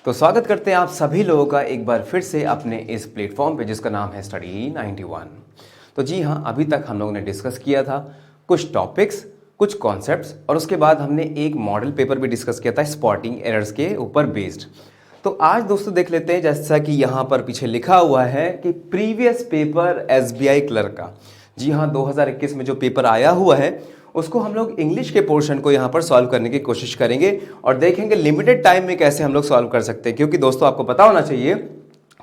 तो स्वागत करते हैं आप सभी लोगों का एक बार फिर से अपने इस प्लेटफॉर्म पे जिसका नाम है स्टडी 91। तो जी हाँ, अभी तक हम लोगों ने डिस्कस किया था कुछ टॉपिक्स, कुछ कॉन्सेप्ट्स और उसके बाद हमने एक मॉडल पेपर भी डिस्कस किया था स्पॉटिंग एरर्स के ऊपर बेस्ड। तो आज दोस्तों देख लेते हैं, जैसा कि यहाँ पर पीछे लिखा हुआ है कि प्रीवियस पेपर एसबीआई क्लर्क का, जी हाँ 2021 में जो पेपर आया हुआ है उसको हम लोग इंग्लिश के पोर्शन को यहाँ पर सॉल्व करने की कोशिश करेंगे और देखेंगे लिमिटेड टाइम में कैसे हम लोग सॉल्व कर सकते हैं। क्योंकि दोस्तों आपको पता होना चाहिए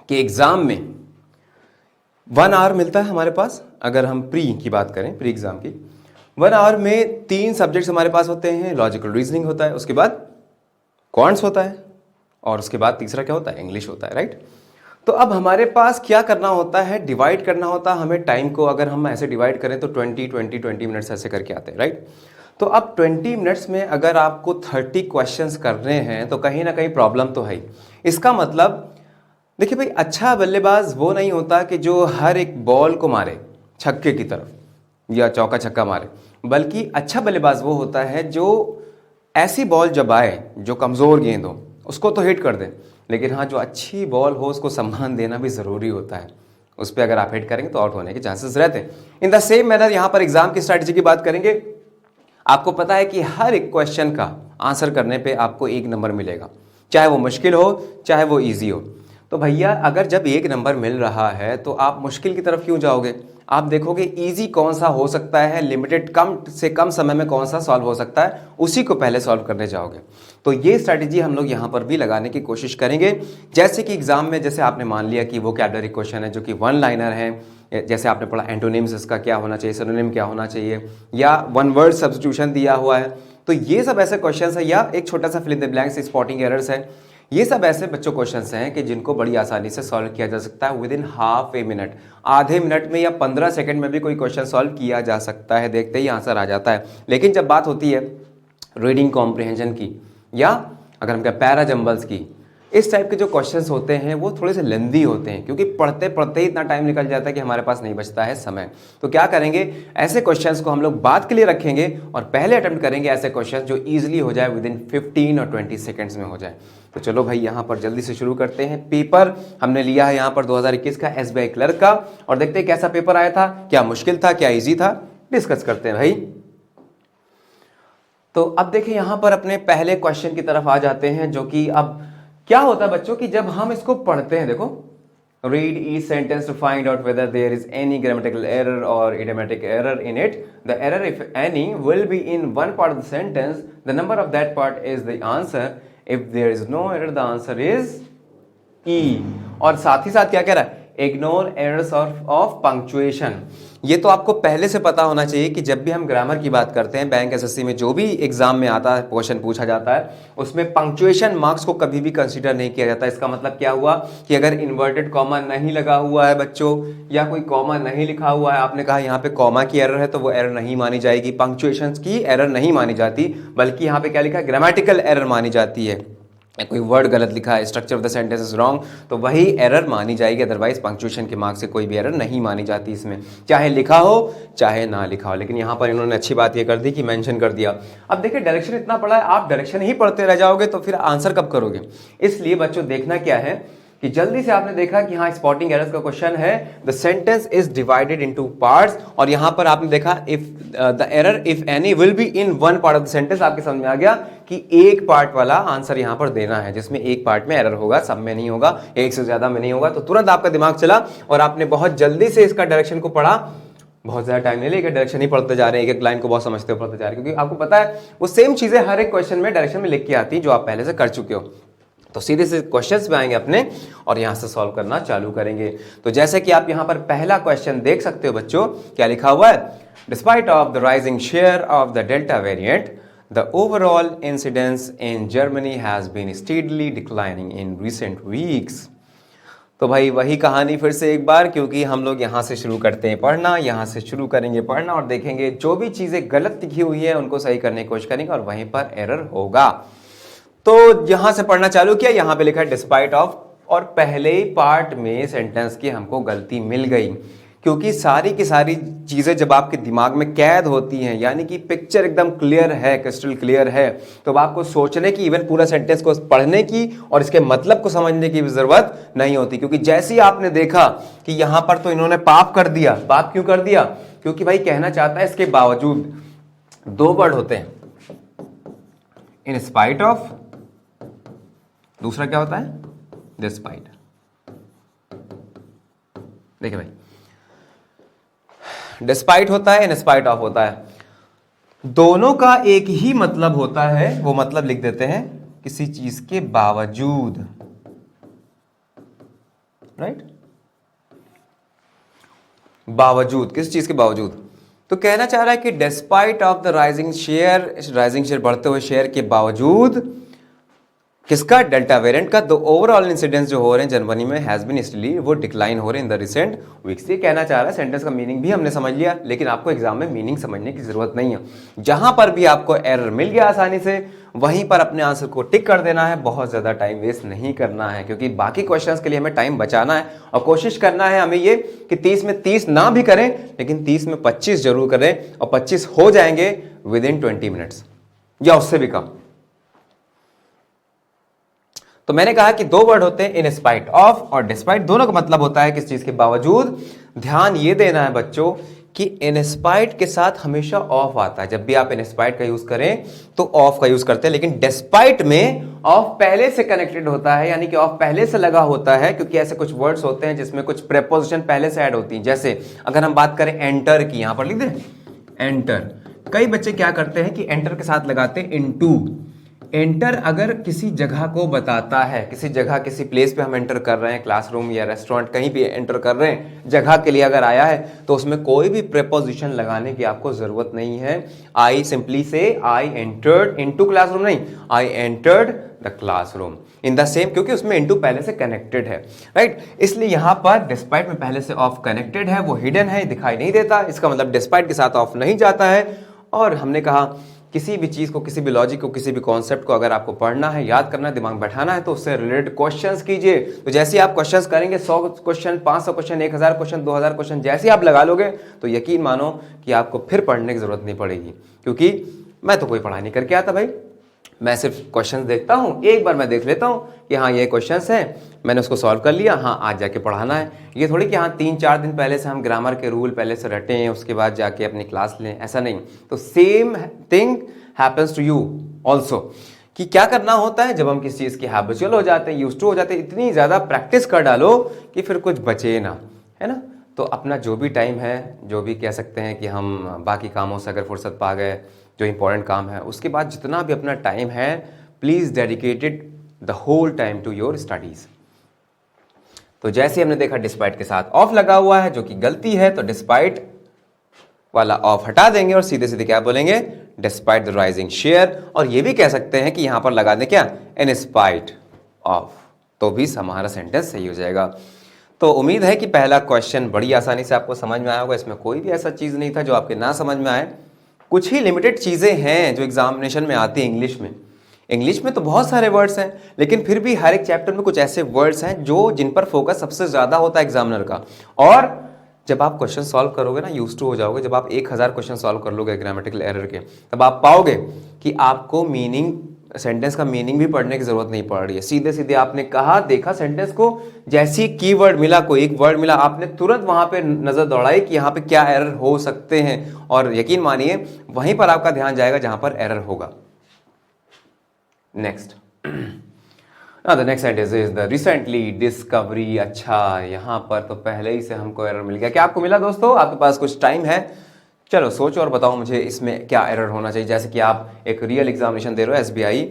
कि एग्जाम में 1 आवर मिलता है हमारे पास। अगर हम प्री की बात करें, प्री एग्जाम की 1 आवर में 3 सब्जेक्ट्स हमारे पास होते हैं। लॉजिकल रीजनिंग होता है, उसके बाद क्वांट्स होता है और उसके बाद तीसरा क्या होता है, इंग्लिश होता है, राइट। तो अब हमारे पास क्या करना होता है, डिवाइड करना होता है हमें टाइम को। अगर हम ऐसे डिवाइड करें तो 20 मिनट्स ऐसे करके आते हैं, राइट। तो अब 20 मिनट्स में अगर आपको 30 क्वेश्चंस करने हैं तो कहीं ना कहीं प्रॉब्लम तो है ही। इसका मतलब देखिए भाई, अच्छा बल्लेबाज वो नहीं होता कि जो हर एक बॉल को मारे छक्के की तरफ या चौका छक्का मारे, बल्कि अच्छा बल्लेबाज वो होता है जो ऐसी बॉल जब आए जो कमज़ोर गेंद हो उसको तो हिट कर दे, लेकिन हाँ जो अच्छी बॉल हो उसको सम्मान देना भी ज़रूरी होता है। उस पर अगर आप हिट करेंगे तो आउट होने के चांसेस रहते हैं। इन द सेम मैनर यहाँ पर एग्जाम की स्ट्रैटेजी की बात करेंगे। आपको पता है कि हर एक क्वेश्चन का आंसर करने पे आपको 1 नंबर मिलेगा, चाहे वो मुश्किल हो चाहे वो ईजी हो। तो भैया अगर जब 1 नंबर मिल रहा है तो आप मुश्किल की तरफ क्यों जाओगे? आप देखोगे इजी कौन सा हो सकता है, लिमिटेड कम से कम समय में कौन सा सॉल्व हो सकता है, उसी को पहले सॉल्व करने जाओगे। तो ये स्ट्रैटेजी हम लोग यहाँ पर भी लगाने की कोशिश करेंगे। जैसे कि एग्जाम में जैसे आपने मान लिया कि वोकैबुलरी क्वेश्चन है जो कि 1 लाइनर है, जैसे आपने पढ़ा एंटोनिम्स इसका क्या होना चाहिए, सिनोनिम क्या होना चाहिए, या 1 वर्ड सब्स्टिट्यूशन दिया हुआ है। तो ये सब ऐसे क्वेश्चन है, या एक छोटा सा fill in the blanks spotting errors है। ये सब ऐसे बच्चों क्वेश्चंस हैं कि जिनको बड़ी आसानी से सॉल्व किया जा सकता है with in half a minute, आधे मिनट में या 15 सेकंड में भी कोई क्वेश्चन सॉल्व किया जा सकता है, देखते ही आंसर आ जाता है। लेकिन जब बात होती है रीडिंग कॉम्प्रिहेंशन की, या अगर हम कहें पैरा जंबल्स की, इस टाइप के जो क्वेश्चंस होते हैं वो थोड़े से लेंदी होते हैं, क्योंकि पढ़ते पढ़ते ही इतना टाइम निकल जाता है कि हमारे पास नहीं बचता है समय। तो क्या करेंगे, ऐसे क्वेश्चंस को हम लोग बाद के लिए रखेंगे और पहले अटेम्प्ट करेंगे ऐसे क्वेश्चंस जो इजीली हो जाए, विद इन 15 और 20 सेकंड्स में हो जाए। तो चलो भाई यहाँ पर जल्दी से शुरू करते हैं। पेपर हमने लिया है यहाँ पर 2021 का एसबीआई क्लर्क का, और देखते हैं कैसा पेपर आया था, क्या मुश्किल था, क्या ईजी था, डिस्कस करते हैं भाई। तो अब देखिए यहाँ पर अपने पहले क्वेश्चन की तरफ आ जाते हैं, जो कि अब क्या होता है बच्चों कि जब हम इसको पढ़ते हैं, देखो read each sentence to find out whether there is any grammatical error or idiomatic error in it. The error, if any, will be in one part of the sentence. The number of that part is the answer. If there is no error, the answer is E. और साथ ही साथ क्या कह रहा है, ignore errors of punctuation. ये तो आपको पहले से पता होना चाहिए कि जब भी हम ग्रामर की बात करते हैं, बैंक एसएससी में जो भी एग्जाम में आता है, क्वेश्चन पूछा जाता है, उसमें पंक्चुएशन मार्क्स को कभी भी कंसीडर नहीं किया जाता। इसका मतलब क्या हुआ कि अगर इन्वर्टेड कॉमा नहीं लगा हुआ है बच्चों, या कोई कॉमा नहीं लिखा हुआ है, आपने कहा यहाँ पे कॉमा की एरर है, तो वो एरर नहीं मानी जाएगी, पंक्चुएशन की एरर नहीं मानी जाती, बल्कि यहाँ पे क्या लिखा है, ग्रामेटिकल एरर मानी जाती है। कोई वर्ड गलत लिखा है, structure of the sentence is wrong, तो वही एरर मानी जाएगी। अदरवाइज पंक्चुएशन के मार्क्स से कोई भी एरर नहीं मानी जाती इसमें, चाहे लिखा हो चाहे ना लिखा हो। लेकिन यहाँ पर इन्होंने अच्छी बात ये कर दी कि मेंशन कर दिया। अब देखिए डायरेक्शन इतना पड़ा है, आप डायरेक्शन ही पढ़ते रह जाओगे तो फिर आंसर कब करोगे। इसलिए बच्चों देखना क्या है कि जल्दी से आपने देखा कि हाँ स्पॉटिंग एरर्स का क्वेश्चन है, the sentence is divided into parts, और यहां पर आपने देखा if the error if any will be in one part of the sentence. आपके समझ में आ गया कि एक पार्ट वाला आंसर यहां पर देना है, जिसमें एक पार्ट में एरर होगा, सब में नहीं होगा, एक से ज्यादा में नहीं होगा। तो तुरंत आपका दिमाग चला और आपने बहुत जल्दी से इसका डायरेक्शन को पढ़ा। बहुत ज्यादा टाइम नहीं लेगा, डायरेक्शन ही पढ़ते जा रहे हैं, एक एक लाइन को बहुत समझते हो पढ़ते जा रहे हैं, क्योंकि आपको पता है वो सेम चीजें हर एक क्वेश्चन में डायरेक्शन में लिख के आती जो आप पहले से कर चुके हो। तो सीधे से क्वेश्चंस पे आएंगे अपने और यहां से सॉल्व करना चालू करेंगे। तो जैसे कि आप यहां पर पहला क्वेश्चन देख सकते हो बच्चों, क्या लिखा हुआ है, despite of the rising share of the delta variant, the overall incidence in Germany has been steadily declining in recent weeks. तो भाई वही कहानी फिर से एक बार, क्योंकि हम लोग यहाँ से शुरू करते हैं पढ़ना, यहाँ से शुरू करेंगे पढ़ना और देखेंगे जो भी चीजें गलत लिखी हुई है उनको सही करने की कोशिश करेंगे और वहीं पर एरर होगा। तो यहां से पढ़ना चालू किया, यहां पे लिखा है डिस्पाइट ऑफ, और पहले ही पार्ट में सेंटेंस की हमको गलती मिल गई। क्योंकि सारी की सारी चीज़ें जब आपके दिमाग में कैद होती हैं, यानी कि पिक्चर एकदम क्लियर है, क्रिस्टल क्लियर है, तो अब आपको सोचने की, इवन पूरा सेंटेंस को पढ़ने की और इसके मतलब को समझने की ज़रूरत नहीं होती। क्योंकि जैसे ही आपने देखा कि यहां पर तो इन्होंने पाप कर दिया। पाप क्यों कर दिया? क्योंकि भाई कहना चाहता है इसके बावजूद। दो वर्ड होते हैं, इन स्पाइट ऑफ, दूसरा क्या होता है? डिस्पाइट। देखिए भाई, डिस्पाइट होता है, इन स्पाइट ऑफ होता है, दोनों का एक ही मतलब होता है। वो मतलब लिख देते हैं किसी चीज के बावजूद, राइट? बावजूद, किस चीज के बावजूद? तो कहना चाह रहा है कि despite of the rising share बढ़ते हुए शेयर के बावजूद, किसका? डेल्टा वेरिएंट का। द ओवरऑल इंसिडेंस जो हो रहे हैं जनवरी में हैज बीन स्टिली, वो डिक्लाइन हो रहे हैं इन द रिसेंट वीक्स। ये कहना चाह रहा है, सेंटेंस का मीनिंग भी हमने समझ लिया, लेकिन आपको एग्जाम में मीनिंग समझने की जरूरत नहीं है। जहां पर भी आपको एरर मिल गया आसानी से, वहीं पर अपने आंसर को टिक कर देना है। बहुत ज्यादा टाइम वेस्ट नहीं करना है, क्योंकि बाकी क्वेश्चंस के लिए हमें टाइम बचाना है और कोशिश करना है हमें ये कि 30 में 30 ना भी करें, लेकिन 30 में 25 जरूर करें, और 25 हो जाएंगे विद इन 20 मिनट्स या उससे भी कम। तो मैंने कहा कि दो वर्ड होते हैं, इन स्पाइट ऑफ और डिस्पाइट, दोनों का मतलब होता है किस चीज के बावजूद। ध्यान ये देना है बच्चों कि इन स्पाइट के साथ हमेशा ऑफ आता है। जब भी आप इन स्पाइट का यूज करें तो ऑफ का यूज करते हैं, लेकिन डिस्पाइट में ऑफ पहले से कनेक्टेड होता है, यानी कि ऑफ पहले से लगा होता है, क्योंकि ऐसे कुछ वर्ड्स होते हैं जिसमें कुछ प्रेपोजिशन पहले से ऐड होती हैं। जैसे अगर हम बात करें एंटर की, यहां पर लिख दें एंटर। कई बच्चे क्या करते हैं कि एंटर के साथ लगाते हैं इनटू। एंटर अगर किसी जगह को बताता है, किसी जगह, किसी प्लेस पे हम एंटर कर रहे हैं, क्लासरूम या रेस्टोरेंट, कहीं भी एंटर कर रहे हैं, जगह के लिए अगर आया है, तो उसमें कोई भी प्रेपोजिशन लगाने की आपको जरूरत नहीं है। आई सिंपली से आई एंटर्ड इनटू क्लासरूम, नहीं, I entered the classroom in the same, क्योंकि उसमें इनटू पहले से कनेक्टेड है, राइट? इसलिए यहां पर डिस्पाइट में पहले से ऑफ कनेक्टेड है, वो हिडन है, दिखाई नहीं देता। इसका मतलब डिस्पाइट के साथ ऑफ नहीं जाता है। और हमने कहा किसी भी चीज़ को, किसी भी लॉजिक को, किसी भी कॉन्सेप्ट को अगर आपको पढ़ना है, याद करना है, दिमाग बैठाना है, तो उससे रिलेटेड क्वेश्चंस कीजिए। तो जैसे आप क्वेश्चंस करेंगे, 100 क्वेश्चन, 500 क्वेश्चन, 1000 क्वेश्चन, 2000 क्वेश्चन जैसे आप लगा लोगे, तो यकीन मानो कि आपको फिर पढ़ने की जरूरत नहीं पड़ेगी। क्योंकि मैं तो कोई पढ़ाई नहीं करके आता भाई, मैं सिर्फ क्वेश्चंस देखता हूँ, एक बार मैं देख लेता हूँ कि हाँ ये क्वेश्चंस हैं, मैंने उसको सॉल्व कर लिया, हाँ आज जाके पढ़ाना है। ये थोड़ी कि हाँ 3-4 दिन पहले से हम ग्रामर के रूल पहले से रटें हैं, उसके बाद जाके अपनी क्लास लें, ऐसा नहीं। तो same thing happens to you also, कि क्या करना होता है जब हम किसी चीज़ की हैबिचुअल हो जाते हैं, यूज्ड टू हो जाते हैं, इतनी ज़्यादा प्रैक्टिस कर डालो कि फिर कुछ बचे ना, है ना? तो अपना जो भी टाइम है, जो भी कह सकते हैं कि हम बाकी कामों से अगर फुर्सत पा गए, जो इंपॉर्टेंट काम है, उसके बाद जितना भी अपना टाइम है, please dedicated the whole time to your studies. तो जैसे हमने देखा डिस्पाइट के साथ ऑफ लगा हुआ है, जो कि गलती है, तो डिस्पाइट वाला ऑफ हटा देंगे और सीधे सीधे क्या बोलेंगे? Despite the rising share. और ये भी कह सकते हैं कि यहां पर लगा दें क्या? इन स्पाइट ऑफ, तो भी हमारा सेंटेंस सही हो जाएगा। तो उम्मीद है कि पहला क्वेश्चन बड़ी आसानी से आपको समझ में आया होगा। इसमें कोई भी ऐसा चीज़ नहीं था जो आपके ना समझ में आए। कुछ ही लिमिटेड चीज़ें हैं जो एग्जामिनेशन में आती हैं इंग्लिश में। इंग्लिश में तो बहुत सारे वर्ड्स हैं, लेकिन फिर भी हर एक चैप्टर में कुछ ऐसे वर्ड्स हैं जो जिन पर फोकस सबसे ज़्यादा होता है एग्जामिनर का। और जब आप क्वेश्चन सॉल्व करोगे ना, यूज्ड टू हो जाओगे, जब आप 1000 क्वेश्चन सॉल्व कर लोगे ग्रामेटिकल एरर के, तब आप पाओगे कि आपको मीनिंग, सेंटेंस का मीनिंग भी पढ़ने की जरूरत नहीं पड़ रही है। सीधे सीधे आपने कहा, देखा सेंटेंस को, जैसी कीवर्ड मिला, कोई एक वर्ड मिला, आपने तुरंत वहां पे नजर दौड़ाई कि यहाँ पे क्या एरर हो सकते हैं, और यकीन मानिए वहीं पर आपका ध्यान जाएगा जहां पर एरर होगा। Next, the next sentence is the recently discovery. अच्छा, यहां पर तो पहले ही से हमको एरर मिल गया। क्या आपको मिला दोस्तों? आपके पास कुछ टाइम है, चलो सोचो और बताओ मुझे इसमें क्या एरर होना चाहिए। जैसे कि आप एक रियल एग्जामिनेशन दे रहे हो, SBI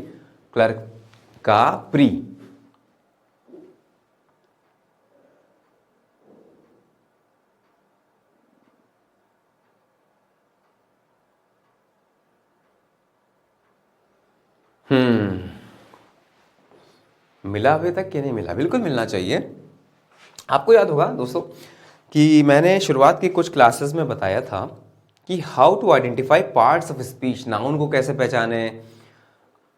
क्लर्क का प्री, मिला अभी तक कि नहीं मिला? बिल्कुल मिलना चाहिए। आपको याद होगा दोस्तों कि मैंने शुरुआत की कुछ क्लासेस में बताया था कि how to identify parts of speech. Noun को कैसे पहचाने,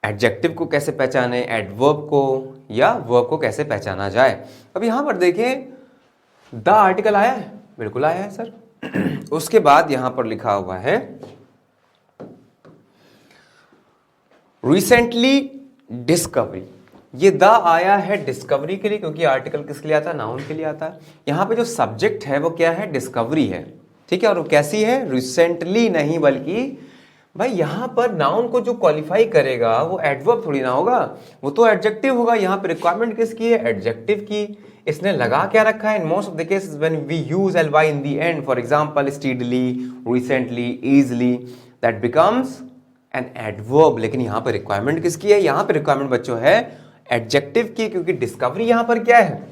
एडजेक्टिव को कैसे पहचाने, एडवर्ब को या वर्ब को कैसे पहचाना जाए। अब यहां पर देखिए द आर्टिकल आया है, बिल्कुल आया है सर। उसके बाद यहां पर लिखा हुआ है रिसेंटली डिस्कवरी। ये द आया है डिस्कवरी के लिए, क्योंकि आर्टिकल किसके लिए आता है, नाउन के लिए आता है। यहां पे जो सब्जेक्ट है वो क्या है, डिस्कवरी है, ठीक है। और वो कैसी है, रिसेंटली नहीं, बल्कि भाई यहां पर नाउन को जो क्वालिफाई करेगा वो एडवर्ब थोड़ी ना होगा, वो तो एडजेक्टिव होगा। यहां पे रिक्वायरमेंट किसकी है, एडजेक्टिव की। इसने लगा क्या रखा है, in most of the cases when we use ly in the end, for example steadily, recently, easily, that becomes an adverb. लेकिन यहां पर रिक्वायरमेंट किसकी है, यहां पर रिक्वायरमेंट बच्चों है एडजेक्टिव की, क्योंकि डिस्कवरी यहां पर क्या है,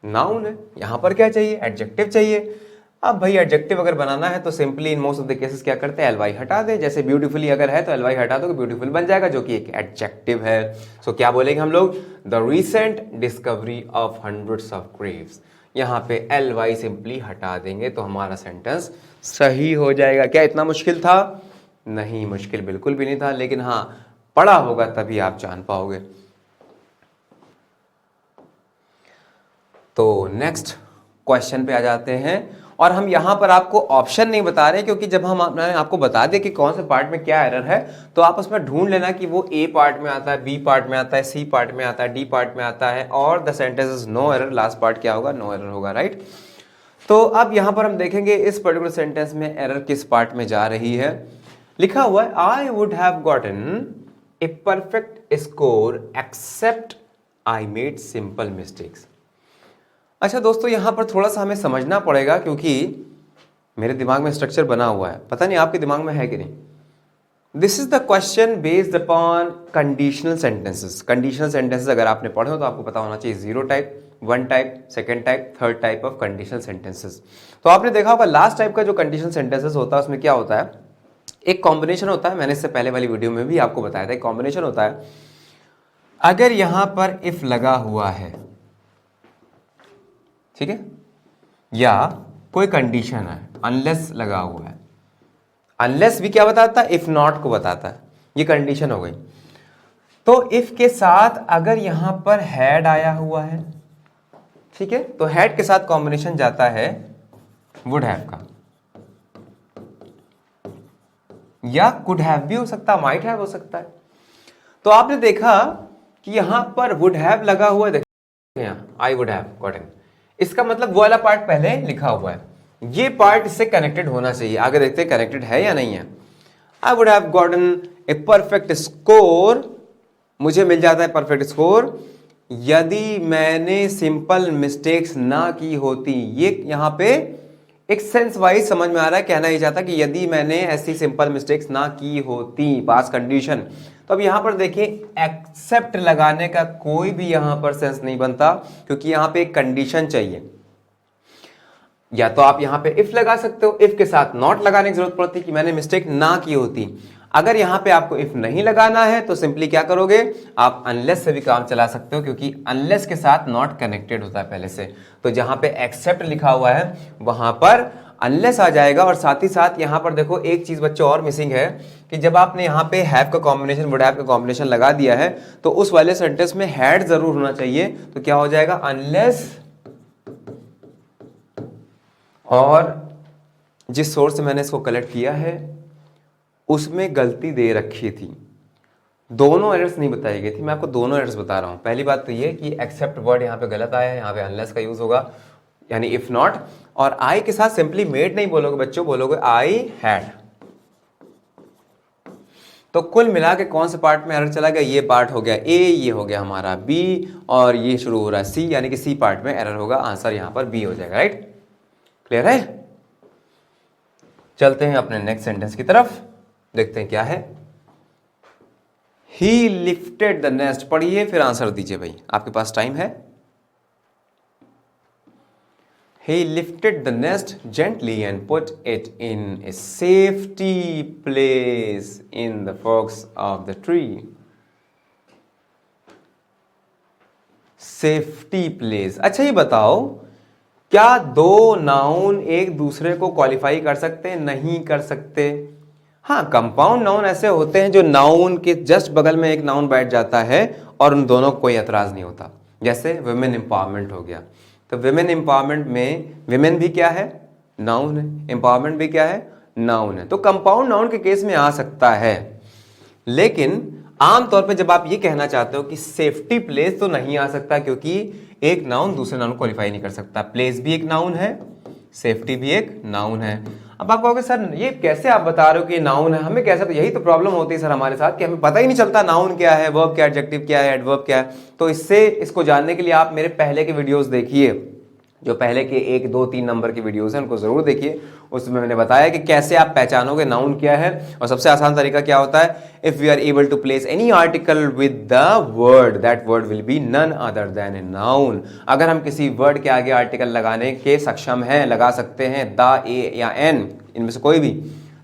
नाउन है। यहां पर क्या चाहिए, एडजेक्टिव चाहिए। अब भाई एडजेक्टिव अगर बनाना है तो simply in most of the cases क्या करते हैं, ly हटा दे। जैसे ब्यूटीफुली अगर है तो ly हटा दो, ब्यूटीफुल बन जाएगा, जो कि एक एडजेक्टिव है। सो क्या बोलेंगे हम लोग, the recent discovery of hundreds of Graves. यहां पे ly सिंपली हटा देंगे तो हमारा सेंटेंस सही हो जाएगा। क्या इतना मुश्किल था, नहीं, मुश्किल बिल्कुल भी नहीं था, लेकिन हाँ पढ़ा होगा तभी आप जान पाओगे। तो नेक्स्ट क्वेश्चन पे आ जाते हैं। और हम यहां पर आपको ऑप्शन नहीं बता रहे, क्योंकि जब हम आपको बता दें कि कौन से पार्ट में क्या एरर है, तो आप उसमें ढूंढ लेना कि वो ए पार्ट में आता है, बी पार्ट में आता है, सी पार्ट में आता है, डी पार्ट में आता है, और the sentence is no error, last part क्या होगा, नो एरर होगा, राइट। तो अब यहां पर हम देखेंगे इस पर्टिकुलर सेंटेंस में एरर किस पार्ट में जा रही है। लिखा हुआ है I would have gotten a perfect score except I made simple mistakes. अच्छा दोस्तों, यहां पर थोड़ा सा हमें समझना पड़ेगा, क्योंकि मेरे दिमाग में स्ट्रक्चर बना हुआ है, पता नहीं आपके दिमाग में है कि नहीं। This is the question based upon conditional sentences. Conditional sentences अगर आपने पढ़े हो तो आपको पता होना चाहिए, zero type, one type, second type, third type of conditional sentences. तो आपने देखा होगा लास्ट टाइप का जो कंडीशनल सेंटेंसेस होता है उसमें क्या होता है, एक कॉम्बिनेशन होता है। मैंने इससे पहले वाली वीडियो में भी आपको बताया था, एक कॉम्बिनेशन होता है। अगर यहां पर इफ लगा हुआ है, ठीक है, या कोई कंडीशन है, अनलेस लगा हुआ है। अनलेस भी क्या बताता है, इफ नॉट को बताता है। ये कंडीशन हो गई। तो इफ के साथ अगर यहां पर हैड आया हुआ है, ठीक है, तो हैड के साथ कॉम्बिनेशन जाता है वुड हैव का, या कुड हैव भी हो सकता है, माइट हैव हो सकता है। तो आपने देखा कि यहां पर वुड हैव लगा हुआ है, देखिए यहां आई वुड हैव गॉटन, इसका मतलब वो वाला पार्ट पहले लिखा हुआ है, ये पार्ट इससे कनेक्टेड होना चाहिए। आगे देखते हैं कनेक्टेड है या नहीं है। I would have gotten a perfect score, मुझे मिल जाता है परफेक्ट स्कोर यदि मैंने सिंपल मिस्टेक्स ना की होती। ये यहां पे एक सेंस वाइज समझ में आ रहा है, कहना ही चाहता कि यदि मैंने ऐसी सिंपल मिस्टेक्स ना की होती, पास कंडीशन। तो अब यहां पर देखिए एक्सेप्ट लगाने का कोई भी यहां पर सेंस नहीं बनता, क्योंकि यहां पे एक कंडीशन चाहिए। या तो आप यहां पे इफ लगा सकते हो, इफ के साथ नॉट लगाने की जरूरत पड़ती कि मैंने मिस्टेक ना की होती। अगर यहां पे आपको इफ नहीं लगाना है तो सिंपली क्या करोगे, आप अनलेस से भी काम चला सकते हो, क्योंकि अनलेस के साथ नॉट कनेक्टेड होता है पहले से। तो जहां पे एक्सेप्ट लिखा हुआ है वहां पर अनलेस आ जाएगा। और साथ ही साथ यहां पर देखो एक चीज बच्चों और मिसिंग है, कि जब आपने यहां पे हैव का कॉम्बिनेशन, वुड हैव का कॉम्बिनेशन लगा दिया है, तो उस वाले सेंटेंस में हैड जरूर होना चाहिए। तो क्या हो जाएगा, अनलेस, और जिस सोर्स से मैंने इसको कलेक्ट किया है उसमें गलती दे रखी थी, दोनों एरर्स नहीं बताई गई थी। मैं आपको दोनों एरर्स बता रहा हूं। पहली बात तो ये कि एक्सेप्ट वर्ड यहां पे गलत आया है, यहां पे अनलेस का यूज होगा, यानी इफ नॉट। और आई के साथ सिंपली मेड नहीं बोलोगे बच्चों, बोलोगे आई हैड। तो कुल मिला के कौन से पार्ट में एरर चला गया, ये पार्ट हो गया ए, ये हो गया हमारा बी, और ये शुरू हो रहा है सी, यानी कि सी पार्ट में एरर होगा। आंसर यहां पर बी हो जाएगा, राइट। क्लियर है। चलते हैं अपने नेक्स्ट सेंटेंस की तरफ, देखते हैं क्या है। ही लिफ्टेड द नेस्ट, पढ़िए फिर आंसर दीजिए भाई, आपके पास टाइम है। He lifted the nest gently and put it in a safety place in the forks of the tree. Safety place, अच्छा ये बताओ, क्या दो नाउन एक दूसरे को क्वालिफाई कर सकते हैं? नहीं कर सकते। हाँ, कंपाउंड नाउन ऐसे होते हैं जो नाउन के जस्ट बगल में एक नाउन बैठ जाता है और उन दोनों को कोई एतराज नहीं होता। जैसे वुमेन एम्पावरमेंट हो गया, तो विमेन एम्पावरमेंट में विमेन भी क्या है, नाउन है, एम्पावरमेंट भी क्या है, नाउन है। तो कंपाउंड नाउन के केस में आ सकता है, लेकिन आमतौर पे जब आप ये कहना चाहते हो कि सेफ्टी प्लेस, तो नहीं आ सकता, क्योंकि एक नाउन दूसरे नाउन क्वालिफाई नहीं कर सकता। प्लेस भी एक नाउन है, सेफ्टी भी एक नाउन है। अब आप कहोगे सर ये कैसे आप बता रहे हो कि नाउन है, हमें कैसे, तो यही तो प्रॉब्लम होती है सर हमारे साथ कि हमें पता ही नहीं चलता नाउन क्या है, वर्ब क्या है, एडजेक्टिव क्या है, एडवर्ब क्या है। तो इसको जानने के लिए आप मेरे पहले के वीडियोस देखिए, जो पहले के 1, 2, 3 नंबर की वीडियोस हैं उनको जरूर देखिए। उसमें मैंने बताया कि कैसे आप पहचानोगे नाउन क्या है। और सबसे आसान तरीका क्या होता है, if we are able to place any article with the word, that word will be none other than a noun. अगर हम किसी वर्ड के आगे आर्टिकल लगाने के सक्षम हैं, लगा सकते हैं द, ए या एन, इनमें से कोई भी,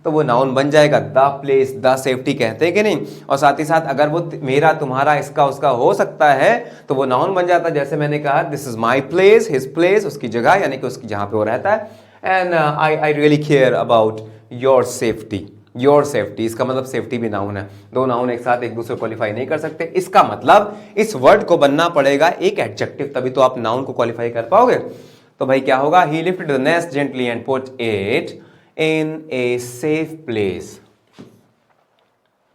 तो वो नाउन बन जाएगा। द प्लेस, द सेफ्टी कहते हैं कि नहीं। और साथ ही साथ अगर वो मेरा, तुम्हारा, इसका, उसका हो सकता है तो वो नाउन बन जाता है। जैसे मैंने कहा this is my place, his place, उसकी जगह, यानी कि उसकी जहां पे वो रहता है। And I really care about your safety, your safety, इसका मतलब सेफ्टी भी नाउन है। दो नाउन एक साथ एक दूसरे क्वालिफाई नहीं कर सकते। इसका मतलब इस वर्ड को बनना पड़ेगा एक एडजेक्टिव, तभी तो आप नाउन को क्वालिफाई कर पाओगे। तो भाई क्या होगा, he lifted the nest gently and put it in a safe place.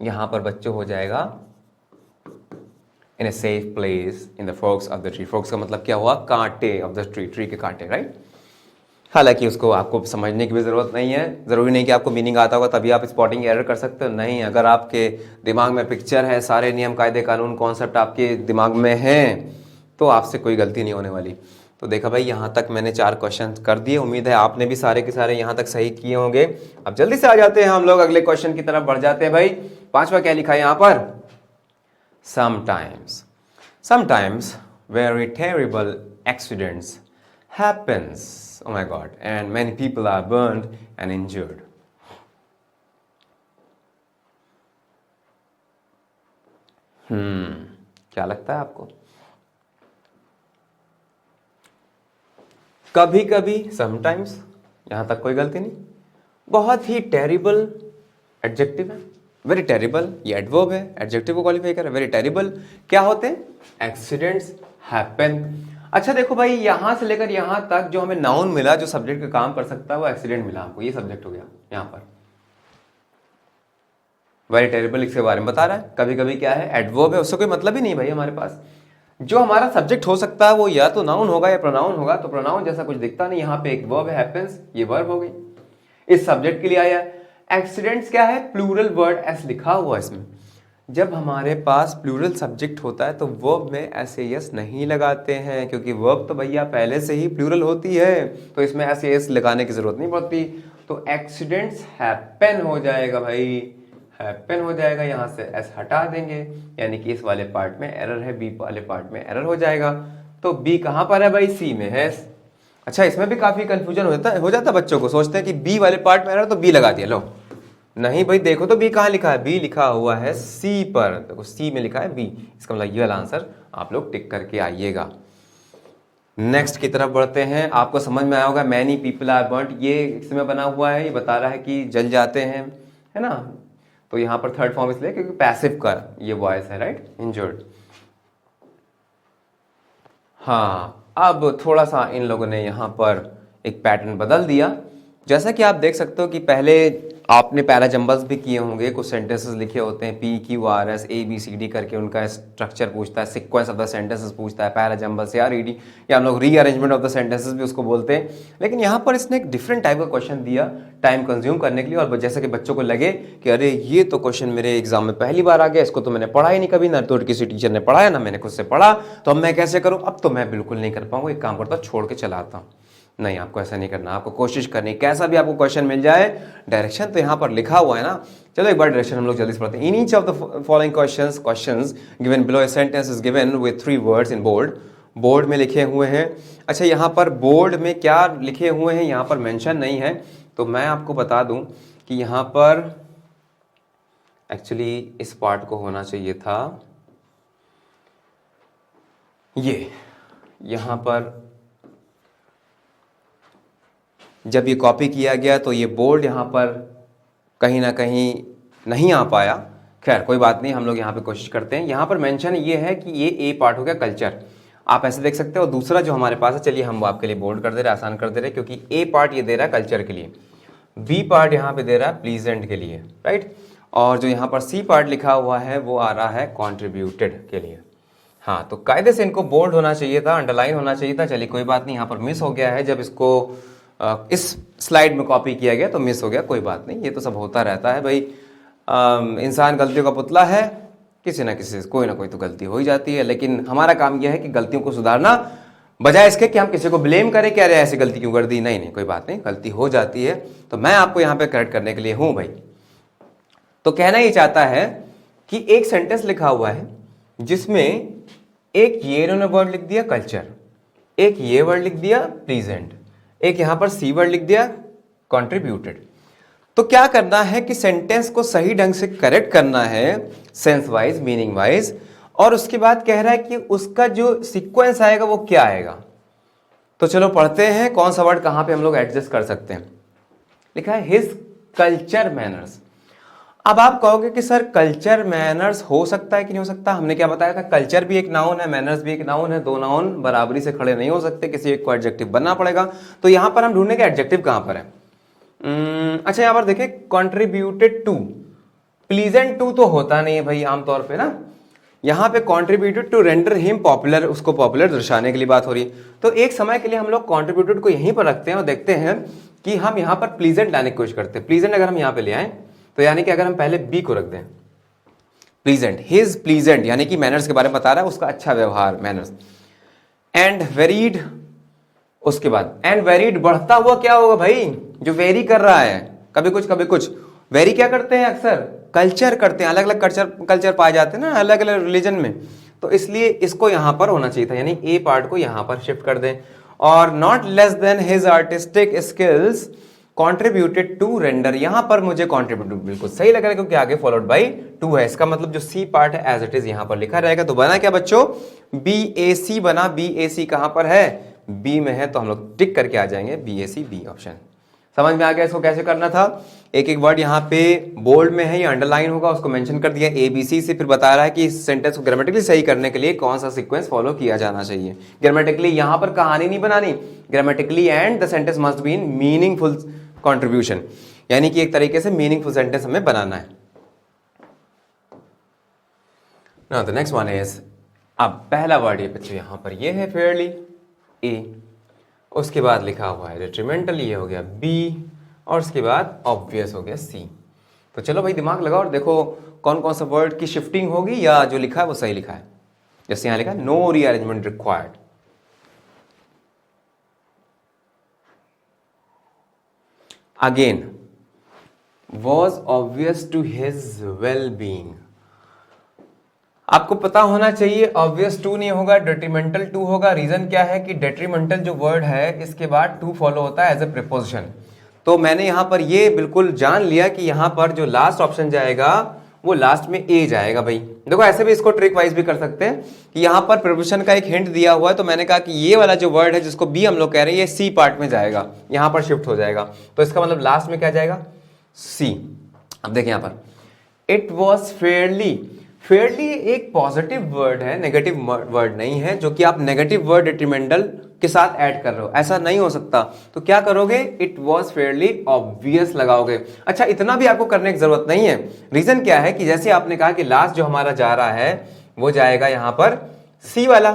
यहां पर बच्चों हो जाएगा in a safe place in the forks of the tree. Forks का मतलब क्या हुआ, कांटे ऑफ द ट्री, ट्री के कांटे, राइट। हालांकि उसको आपको समझने की भी जरूरत नहीं है, जरूरी नहीं कि आपको मीनिंग आता होगा तभी आप स्पॉटिंग एरर कर सकते हो। नहीं, अगर आपके दिमाग में पिक्चर है, सारे नियम, कायदे, कानून, कॉन्सेप्ट आपके दिमाग में हैं, तो आपसे कोई गलती नहीं होने वाली। तो देखा भाई, यहाँ तक मैंने 4 क्वेश्चन कर दिए। उम्मीद है आपने भी सारे के सारे यहाँ तक सही किए होंगे। अब जल्दी से आ जाते हैं हम लोग अगले क्वेश्चन की तरफ बढ़ जाते हैं। भाई 5वां क्या लिखा है यहाँ पर, sometimes very terrible accidents happens, oh my god, and many people are burned and injured. क्या लगता है आपको, कभी कभी, समटाइम्स, यहां तक कोई गलती नहीं। बहुत ही टेरिबल एडजेक्टिव है, वेरी टेरिबल, ये एडवर्ब है, एडजेक्टिव को क्वालिफाई कर रहा है। वेरी टेरिबल क्या होते हैं, एक्सीडेंट्स हैपन। अच्छा देखो भाई, यहां से लेकर यहां तक जो हमें नाउन मिला, जो सब्जेक्ट का काम कर सकता है, वो एक्सीडेंट मिला हमको, ये सब्जेक्ट हो गया। यहां पर वेरी टेरिबल इसके बारे में बता रहा है। कभी कभी क्या है, एडवर्ब है, उससे कोई मतलब ही नहीं भाई हमारे पास। जो हमारा सब्जेक्ट हो सकता है वो या तो नाउन होगा या प्रोनाउन होगा। तो प्रोनाउन जैसा कुछ दिखता नहीं, यहाँ पे एक वर्ब है, हैपेंस, ये वर्ब हो गई, इस सब्जेक्ट के लिए आया। एक्सीडेंट्स क्या है, प्लूरल वर्ड एस लिखा हुआ इसमें। जब हमारे पास प्लूरल सब्जेक्ट होता है तो वर्ब में एस नहीं लगाते हैं, क्योंकि वर्ब तो भैया पहले से ही प्लूरल होती है, तो इसमें एस लगाने की जरूरत नहीं पड़ती। तो एक्सीडेंट्स हैपन हो जाएगा भाई, हैपन हो जाएगा, यहां से एस हटा देंगे, यानी कि इस वाले पार्ट में एरर है, बी वाले पार्ट में एरर हो जाएगा। तो बी कहां पर है भाई, सी में है। अच्छा, इसमें भी काफी कंफ्यूजन हो जाता बच्चों को, सोचते हैं कि बी वाले पार्ट में एरर, तो बी लगा दिया। लो नहीं भाई, देखो तो बी कहां लिखा है, बी लिखा हुआ है सी पर, देखो सी में लिखा है बी, इसका मतलब ये वाला आंसर आप लोग टिक करके आइएगा। नेक्स्ट की तरफ बढ़ते हैं। आपको समझ में आया होगा, मैनी पीपल आर बर्न्ड, ये इसमें बना हुआ है, ये बता रहा है कि जल जाते हैं, है ना। तो यहां पर थर्ड फॉर्म इसलिए क्योंकि पैसिव का ये वॉइस है, राइट, इंजर्ड। हाँ, अब थोड़ा सा इन लोगों ने यहां पर एक पैटर्न बदल दिया। जैसा कि आप देख सकते हो कि पहले आपने पैराजंबल्स भी किए होंगे, कुछ सेंटेंसेस लिखे होते हैं PQRS ABCD करके, उनका स्ट्रक्चर पूछता है, सीक्वेंस ऑफ द सेंटेंसेस पूछता है, पैराजंबल्स या रीडी, या हम लोग रीअरेंजमेंट ऑफ द सेंटेंसेस भी उसको बोलते हैं। लेकिन यहाँ पर इसने एक डिफरेंट टाइप का क्वेश्चन दिया टाइम कंज्यूम करने के लिए, और जैसे कि बच्चों को लगे कि अरे ये तो क्वेश्चन मेरे एग्जाम में पहली बार आ गया, इसको तो मैंने पढ़ा ही नहीं कभी, ना तो किसी टीचर ने पढ़ाया, ना मैंने खुद से पढ़ा, तो अब मैं कैसे करूँ, अब तो मैं बिल्कुल नहीं कर पाऊंगा, एक काम करता हूँ छोड़ के चला आता हूँ। नहीं, आपको ऐसा नहीं करना, आपको कोशिश करनी, कैसा भी आपको क्वेश्चन मिल जाए, डायरेक्शन तो यहाँ पर लिखा हुआ है ना। चलो एक बार डायरेक्शन हम लोग जल्दी से पढ़ते हैं। In each of the following questions given below, a sentence is given with 3 words in bold. Board में लिखे हुए हैं। अच्छा, यहाँ पर बोर्ड में क्या लिखे हुए हैं यहाँ पर मेंशन नहीं है, तो मैं आपको बता दूं कि यहाँ पर एक्चुअली इस पार्ट को होना चाहिए था ये, यहाँ पर जब ये कॉपी किया गया तो ये बोर्ड यहाँ पर कहीं ना कहीं नहीं आ पाया। खैर कोई बात नहीं, हम लोग यहाँ पे कोशिश करते हैं। यहाँ पर मेंशन ये है कि ये ए पार्ट हो गया कल्चर। आप ऐसे देख सकते हो। दूसरा जो हमारे पास है, चलिए हम वो आपके लिए बोल्ड कर दे रहे हैं, आसान कर दे रहे हैं, क्योंकि ए पार्ट ये दे रहा है कल्चर के लिए, बी पार्ट यहाँ पे दे रहा है प्लीजेंट के लिए, राइट। और जो यहाँ पर सी पार्ट लिखा हुआ है वो आ रहा है कॉन्ट्रीब्यूटेड के लिए। हाँ, तो कायदे से इनको बोल्ड होना चाहिए था, अंडरलाइन होना चाहिए था। चलिए कोई बात नहीं, यहाँ पर मिस हो गया है, जब इसको इस स्लाइड में कॉपी किया गया तो मिस हो गया, कोई बात नहीं, ये तो सब होता रहता है भाई। इंसान गलतियों का पुतला है, किसी ना किसी से कोई ना कोई तो गलती हो ही जाती है, लेकिन हमारा काम यह है कि गलतियों को सुधारना, बजाय इसके कि हम किसी को ब्लेम करें कि अरे ऐसी गलती क्यों कर दी। नहीं नहीं, कोई बात नहीं, गलती हो जाती है, तो मैं आपको यहाँ पे करेक्ट करने के लिए हूँ भाई। तो कहना ये चाहता है कि एक सेंटेंस लिखा हुआ है जिसमें एक ये इन्होंने वर्ड लिख दिया कल्चर, एक ये वर्ड लिख दिया प्लीजेंट, एक यहां पर सी वर्ड लिख दिया कंट्रीब्यूटेड। तो क्या करना है कि सेंटेंस को सही ढंग से करेक्ट करना है, सेंस वाइज, मीनिंग वाइज, और उसके बाद कह रहा है कि उसका जो सीक्वेंस आएगा वो क्या आएगा। तो चलो पढ़ते हैं कौन सा वर्ड कहां पे हम लोग एडजस्ट कर सकते हैं। लिखा है हिज कल्चर मैनर्स। अब आप कहोगे कि सर कल्चर मैनर्स हो सकता है कि नहीं हो सकता। हमने क्या बताया था, कल्चर भी एक नाउन है, मैनर्स भी एक नाउन है, दो नाउन बराबरी से खड़े नहीं हो सकते, किसी एक को एडजेक्टिव बनना पड़ेगा। तो यहां पर हम ढूंढेंगे एडजेक्टिव कहां पर है। अच्छा, यहां पर देखिए कॉन्ट्रीब्यूटेड टू, प्लीजेंट टू तो होता नहीं है भाई आमतौर पे ना। यहां पे contributed to render him popular, उसको पॉपुलर दर्शाने के लिए बात हो रही है। तो एक समय के लिए हम लोग कॉन्ट्रीब्यूटेड को यहीं पर रखते हैं और देखते हैं कि हम यहां पर प्लीजेंट लाने की कोशिश करते हैं। प्लीजेंट अगर हम यहां पे ले आए तो यानी कि अगर हम पहले बी को रख दें, प्लीजेंट, हिज प्लीजेंट, यानी कि मैनर्स के बारे में बता रहा है, उसका अच्छा व्यवहार, मैनर्स। एंड वेरीड, उसके बाद एंड वेरीड, बढ़ता हुआ क्या होगा भाई, जो वेरी कर रहा है, कभी कुछ कभी कुछ। वेरी क्या करते हैं, अक्सर कल्चर करते हैं, अलग अलग कल्चर पाए जाते हैं ना अलग अलग रिलीजन में, तो इसलिए इसको यहां पर होना चाहिए था, यानी ए पार्ट को यहां पर शिफ्ट कर दें। और not less than his artistic skills contributed to render, यहां पर मुझे कॉन्ट्रीब्यूट बिल्कुल सही लग रहा है क्योंकि आगे फॉलोड बाई टू है। इसका मतलब जो सी पार्ट है एज इट इज यहां पर लिखा रहेगा। तो बना क्या बच्चों, बी ए सी बना। बी ए सी कहां पर है, बी में है, तो हम लोग टिक करके आ जाएंगे बी ए सी, बी ऑप्शन। समझ में आ गया इसको कैसे करना था। एक एक वर्ड यहाँ पे बोल्ड में है या अंडरलाइन होगा, उसको मेंशन कर दिया ए बी सी से, फिर बता रहा है कि इस सेंटेंस को ग्रामेटिकली सही करने के लिए कौन सा सीक्वेंस फॉलो किया जाना चाहिए। ग्रामेटिकली यहाँ पर कहानी नहीं बनानी, grammatically and the sentence must be in meaningful contribution, यानी कि एक तरीके से मीनिंगफुल सेंटेंस हमें बनाना है। Now the next one is, अब पहला वर्ड ये बच्चों यहाँ पर ये है फेयरली, ए, उसके बाद लिखा हुआ है डेट्रीमेंटल, ये हो गया बी, और उसके बाद ऑब्वियस हो गया सी। तो चलो भाई दिमाग लगाओ और देखो कौन कौन सा वर्ड की शिफ्टिंग होगी या जो लिखा है वो सही लिखा है। जैसे यहां लिखा है no rearrangement required, again was obvious to his well being. आपको पता होना चाहिए ऑब्वियस टू नहीं होगा, डेट्रीमेंटल टू होगा। रीजन क्या है कि डेट्रीमेंटल जो वर्ड है इसके बाद टू फॉलो होता है एज ए प्रीपोजिशन। तो मैंने यहां पर ये बिल्कुल जान लिया कि यहां पर जो लास्ट ऑप्शन जाएगा वो लास्ट में ए जाएगा भाई। देखो ऐसे भी इसको ट्रिक वाइज भी कर सकते हैं कि यहां पर प्रीपोजिशन का एक हिंट दिया हुआ है, तो मैंने कहा कि ये वाला जो वर्ड है जिसको बी हम लोग कह रहे हैं ये सी पार्ट में जाएगा, यहां पर शिफ्ट हो जाएगा, तो इसका मतलब लास्ट में क्या जाएगा, सी। अब देखिए यहां पर इट वॉज फेयरली, फेयरली एक पॉजिटिव वर्ड है, नेगेटिव वर्ड नहीं है, जो कि आप नेगेटिव वर्ड डेट्रीमेंटल के साथ ऐड कर रहे हो, ऐसा नहीं हो सकता। तो क्या करोगे, इट वॉज फेयरली ऑब्वियस लगाओगे। अच्छा, इतना भी आपको करने की जरूरत नहीं है। रीजन क्या है कि जैसे आपने कहा कि लास्ट जो हमारा जा रहा है वो जाएगा यहां पर सी वाला।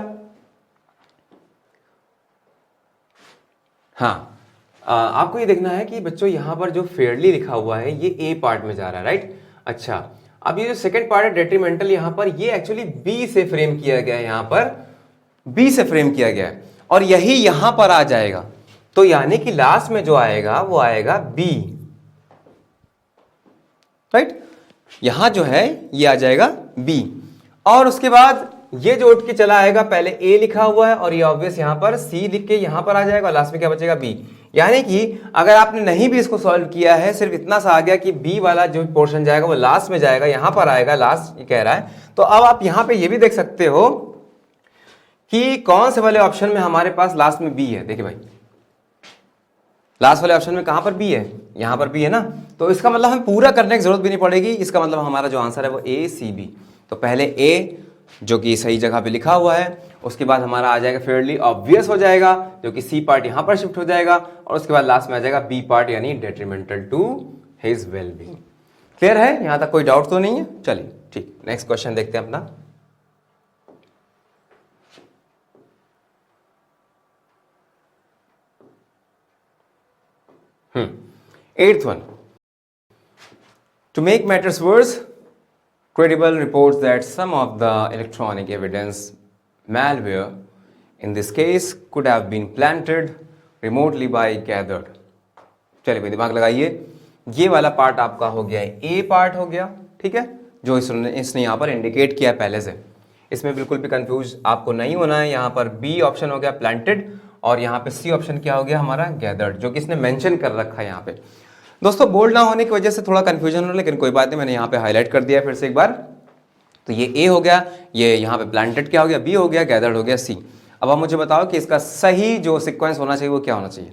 हाँ, आपको ये देखना है कि बच्चों यहां पर जो फेयरली लिखा हुआ है ये ए पार्ट में जा रहा है, राइट। अच्छा, अब ये जो सेकंड पार्ट है डेट्रीमेंटल, यहां पर ये एक्चुअली बी से फ्रेम किया गया है, यहां पर बी से फ्रेम किया गया है और यही यहां पर आ जाएगा। तो यानी कि लास्ट में जो आएगा वो आएगा बी, राइट। यहां जो है ये आ जाएगा बी, और उसके बाद ये जो उठ के चला आएगा, पहले ए लिखा हुआ है और ये ऑब्वियस यहां पर सी लिख के यहां पर आ जाएगा, लास्ट में क्या बचेगा, बी। यानी कि अगर आपने नहीं भी इसको सॉल्व किया है, सिर्फ इतना सा आ गया कि बी वाला जो पोर्शन जाएगा वो लास्ट में जाएगा, यहां पर आएगा, लास्ट कह रहा है। तो अब आप यहां पे ये भी देख सकते हो कि कौन से वाले ऑप्शन में हमारे पास लास्ट में बी है। देखिए भाई, लास्ट वाले ऑप्शन में कहां पर बी है, यहां पर बी है ना। तो इसका मतलब हमें पूरा करने की जरूरत भी नहीं पड़ेगी, इसका मतलब हमारा जो आंसर है वो ए सी बी। तो पहले ए, जो कि सही जगह पे लिखा हुआ है। उसके बाद हमारा आ जाएगा फेयरली ऑब्वियस हो जाएगा, जो कि सी पार्ट यहाँ पर शिफ्ट हो जाएगा, और उसके बाद लास्ट में आ जाएगा बी पार्ट यानी detrimental to his wellbeing. Clear है? यहाँ तक कोई डाउट तो नहीं है? चलिए ठीक, नेक्स्ट क्वेश्चन देखते हैं अपना। Eighth one. To make matters worse, Credible reports that some of the electronic evidence malware in this case could have been planted remotely by gathered. चलिए भाई दिमाग लगाइए, ये वाला पार्ट आपका हो गया है ए पार्ट हो गया, ठीक है, जो इसने यहाँ पर इंडिकेट किया पहले से। इसमें बिल्कुल भी कंफ्यूज आपको नहीं होना है। यहाँ पर बी ऑप्शन हो गया प्लांटेड, और यहाँ पे सी ऑप्शन क्या हो गया हमारा गैदर्ड, जो कि इसने मेंशन कर रखा है यहाँ पे। दोस्तों बोल्ड ना होने की वजह से थोड़ा कंफ्यूजन हो रहा है, लेकिन कोई बात नहीं, मैंने यहाँ पे हाईलाइट कर दिया फिर से एक बार। तो ये ए हो गया, ये यहाँ पे प्लांटेड क्या हो गया, बी हो गया, गैदर्ड हो गया सी। अब आप मुझे बताओ कि इसका सही जो सीक्वेंस होना चाहिए वो क्या होना चाहिए।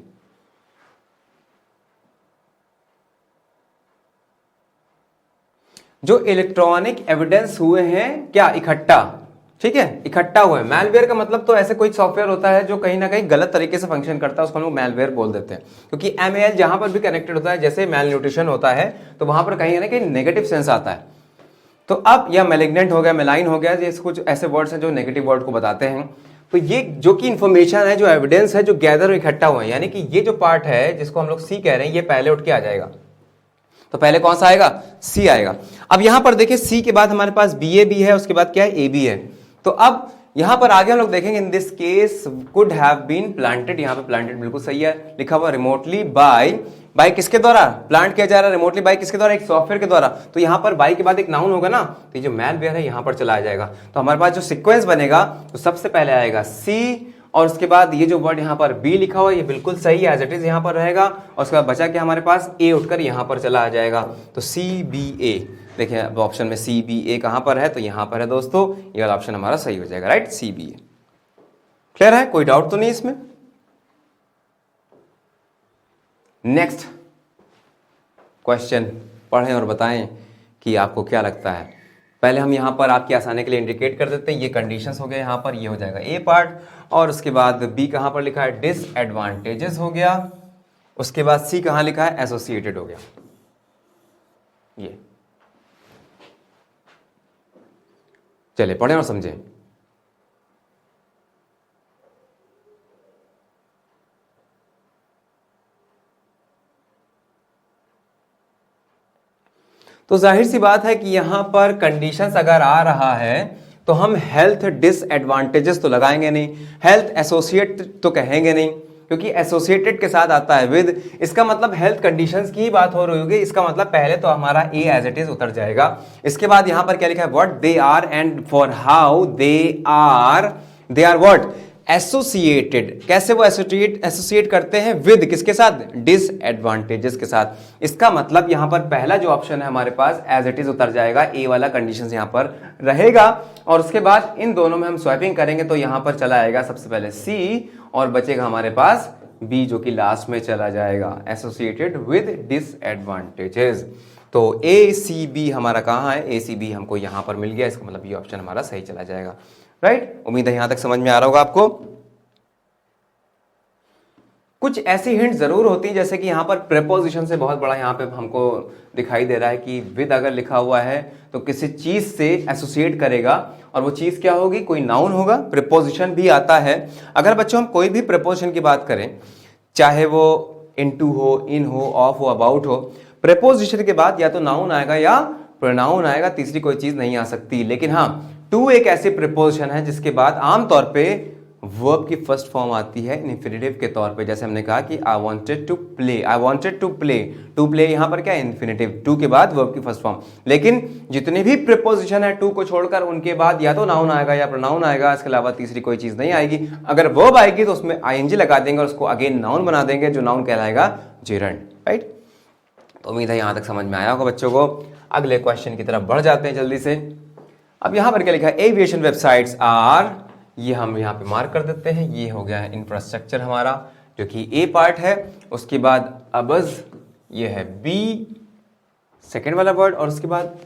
जो इलेक्ट्रॉनिक एविडेंस हुए हैं क्या इकट्ठा, ठीक है, इकट्ठा हुआ है। मैलवेयर का मतलब तो ऐसे कोई सॉफ्टवेयर होता है जो कहीं ना कहीं गलत तरीके से फंक्शन करता है, उसको हम लोग मैलवेयर बोल देते हैं। क्योंकि एमएल जहां पर भी कनेक्टेड होता है, जैसे मैल न्यूट्रिशन होता है, तो वहां पर कहीं ना कहीं नेगेटिव सेंस आता है। तो अब यह मेलिग्नेंट हो गया, मेलाइन हो गया, ये कुछ ऐसे वर्ड्स हैं जो नेगेटिव वर्ड को बताते हैं। तो ये जो कि इंफॉर्मेशन है, जो एविडेंस है, जो गैदर और इकट्ठा हुआ है, यानी कि ये जो पार्ट है जिसको हम लोग सी कह रहे हैं, ये पहले उठ के आ जाएगा। तो पहले कौन सा आएगा, सी आएगा। अब यहां पर देखिए सी के बाद हमारे पास बी ए भी है, उसके बाद क्या है ए बी है। तो अब यहां पर आगे हम लोग देखेंगे in this case could have been planted, यहां पे प्लांटेड बिल्कुल सही है, लिखा हुआ रिमोटली बाय किसके द्वारा प्लांट किया जा रहा है, रिमोटली बाय किसके द्वारा, एक सॉफ्टवेयर के द्वारा। तो यहां पर बाय के बाद एक नाउन होगा ना, तो ये जो मैलवेयर है यहां पर चला जाएगा। तो हमारे पास जो सीक्वेंस बनेगा तो सबसे पहले आएगा सी, और उसके बाद ये जो वर्ड यहाँ पर बी लिखा हुआ है ये बिल्कुल सही है, एज इट इज यहाँ पर रहेगा, और उसके बाद बचा के हमारे पास ए उठकर यहाँ पर चला आ जाएगा। तो सी बी ए, देखिए अब ऑप्शन में सी बी ए कहाँ पर है, तो यहाँ पर है दोस्तों, ये वाला ऑप्शन हमारा सही हो जाएगा, राइट, सी बी ए। क्लियर है, कोई डाउट तो नहीं इसमें। नेक्स्ट क्वेश्चन पढ़ें और बताएं कि आपको क्या लगता है। पहले हम यहाँ पर आपकी आसानी के लिए इंडिकेट कर देते हैं, ये कंडीशंस हो गए, यहाँ पर ये हो जाएगा ए पार्ट, और उसके बाद बी कहाँ पर लिखा है डिसएडवांटेजेस हो गया, उसके बाद सी कहाँ लिखा है एसोसिएटेड हो गया। ये चलिए पढ़ें और समझें। तो जाहिर सी बात है कि यहां पर कंडीशंस अगर आ रहा है तो हम हेल्थ डिसएडवांटेजेस तो लगाएंगे नहीं, हेल्थ एसोसिएट तो कहेंगे नहीं, क्योंकि एसोसिएटेड के साथ आता है विद, इसका मतलब हेल्थ कंडीशंस की ही बात हो रही होगी। इसका मतलब पहले तो हमारा ए एज इट इज उतर जाएगा। इसके बाद यहां पर क्या लिखा है, what they are and for how they are what associated, कैसे वो एसोसिएट करते हैं विद किसके साथ, डिसएडवांटेजेस के साथ। इसका मतलब यहां पर पहला जो ऑप्शन है हमारे पास एज इट इज उतर जाएगा, ए वाला कंडीशन यहां पर रहेगा, और उसके बाद इन दोनों में हम स्वैपिंग करेंगे तो यहां पर चला आएगा सबसे पहले सी, और बचेगा हमारे पास बी जो कि लास्ट में चला जाएगा, एसोसिएटेड विद डिसएडवांटेजेस। तो ए सी बी हमारा कहां है, ए सी बी हमको यहां पर मिल गया, इसका मतलब ये ऑप्शन हमारा सही चला जाएगा, राइट। उम्मीद है यहां तक समझ में आ रहा होगा आपको। कुछ ऐसी हिंट जरूर होती है, जैसे कि यहां पर प्रेपोजिशन से बहुत बड़ा यहां पे हमको दिखाई दे रहा है कि विद अगर लिखा हुआ है तो किसी चीज से एसोसिएट करेगा, और वो चीज क्या होगी, कोई नाउन होगा। प्रेपोजिशन भी आता है, अगर बच्चों हम कोई भी प्रेपोजिशन की बात करें, चाहे वो इनटू हो, इन हो, ऑफ हो, अबाउट हो, प्रेपोजिशन के बाद या तो नाउन आएगा या प्रोनाउन आएगा, तीसरी कोई चीज नहीं आ सकती। लेकिन हाँ, टू एक ऐसी प्रीपोजिशन है जिसके बाद आमतौर पे वर्ब की फर्स्ट फॉर्म आती है इन्फिनेटिव के तौर पे। जैसे हमने कहा कि I wanted to play, I wanted to play, to play यहां पर क्या है, इन्फिनेटिव, टू के बाद वर्ब की फर्स्ट फॉर्म। लेकिन जितने भी प्रीपोजिशन है टू को छोड़कर, उनके बाद या तो नाउन आएगा या प्रोनाउन आएगा, इसके अलावा तीसरी कोई चीज नहीं आएगी। अगर वर्ब आएगी तो उसमें आईएनजी लगा देंगे और उसको अगेन नाउन बना देंगे, जो नाउन कहलाएगा जेरंड, राइट। तो उम्मीद है यहां तक समझ में आया होगा बच्चों को। अगले क्वेश्चन की तरफ बढ़ जाते हैं जल्दी से। अब यहां पर क्या लिखा है, एविएशन वेबसाइट्स आर, ये हम यहां पे मार्क कर देते हैं, ये हो गया है इंफ्रास्ट्रक्चर हमारा, जो कि ए पार्ट है। उसके बाद अबज, ये है बी सेकेंड वाला वर्ड, और उसके बाद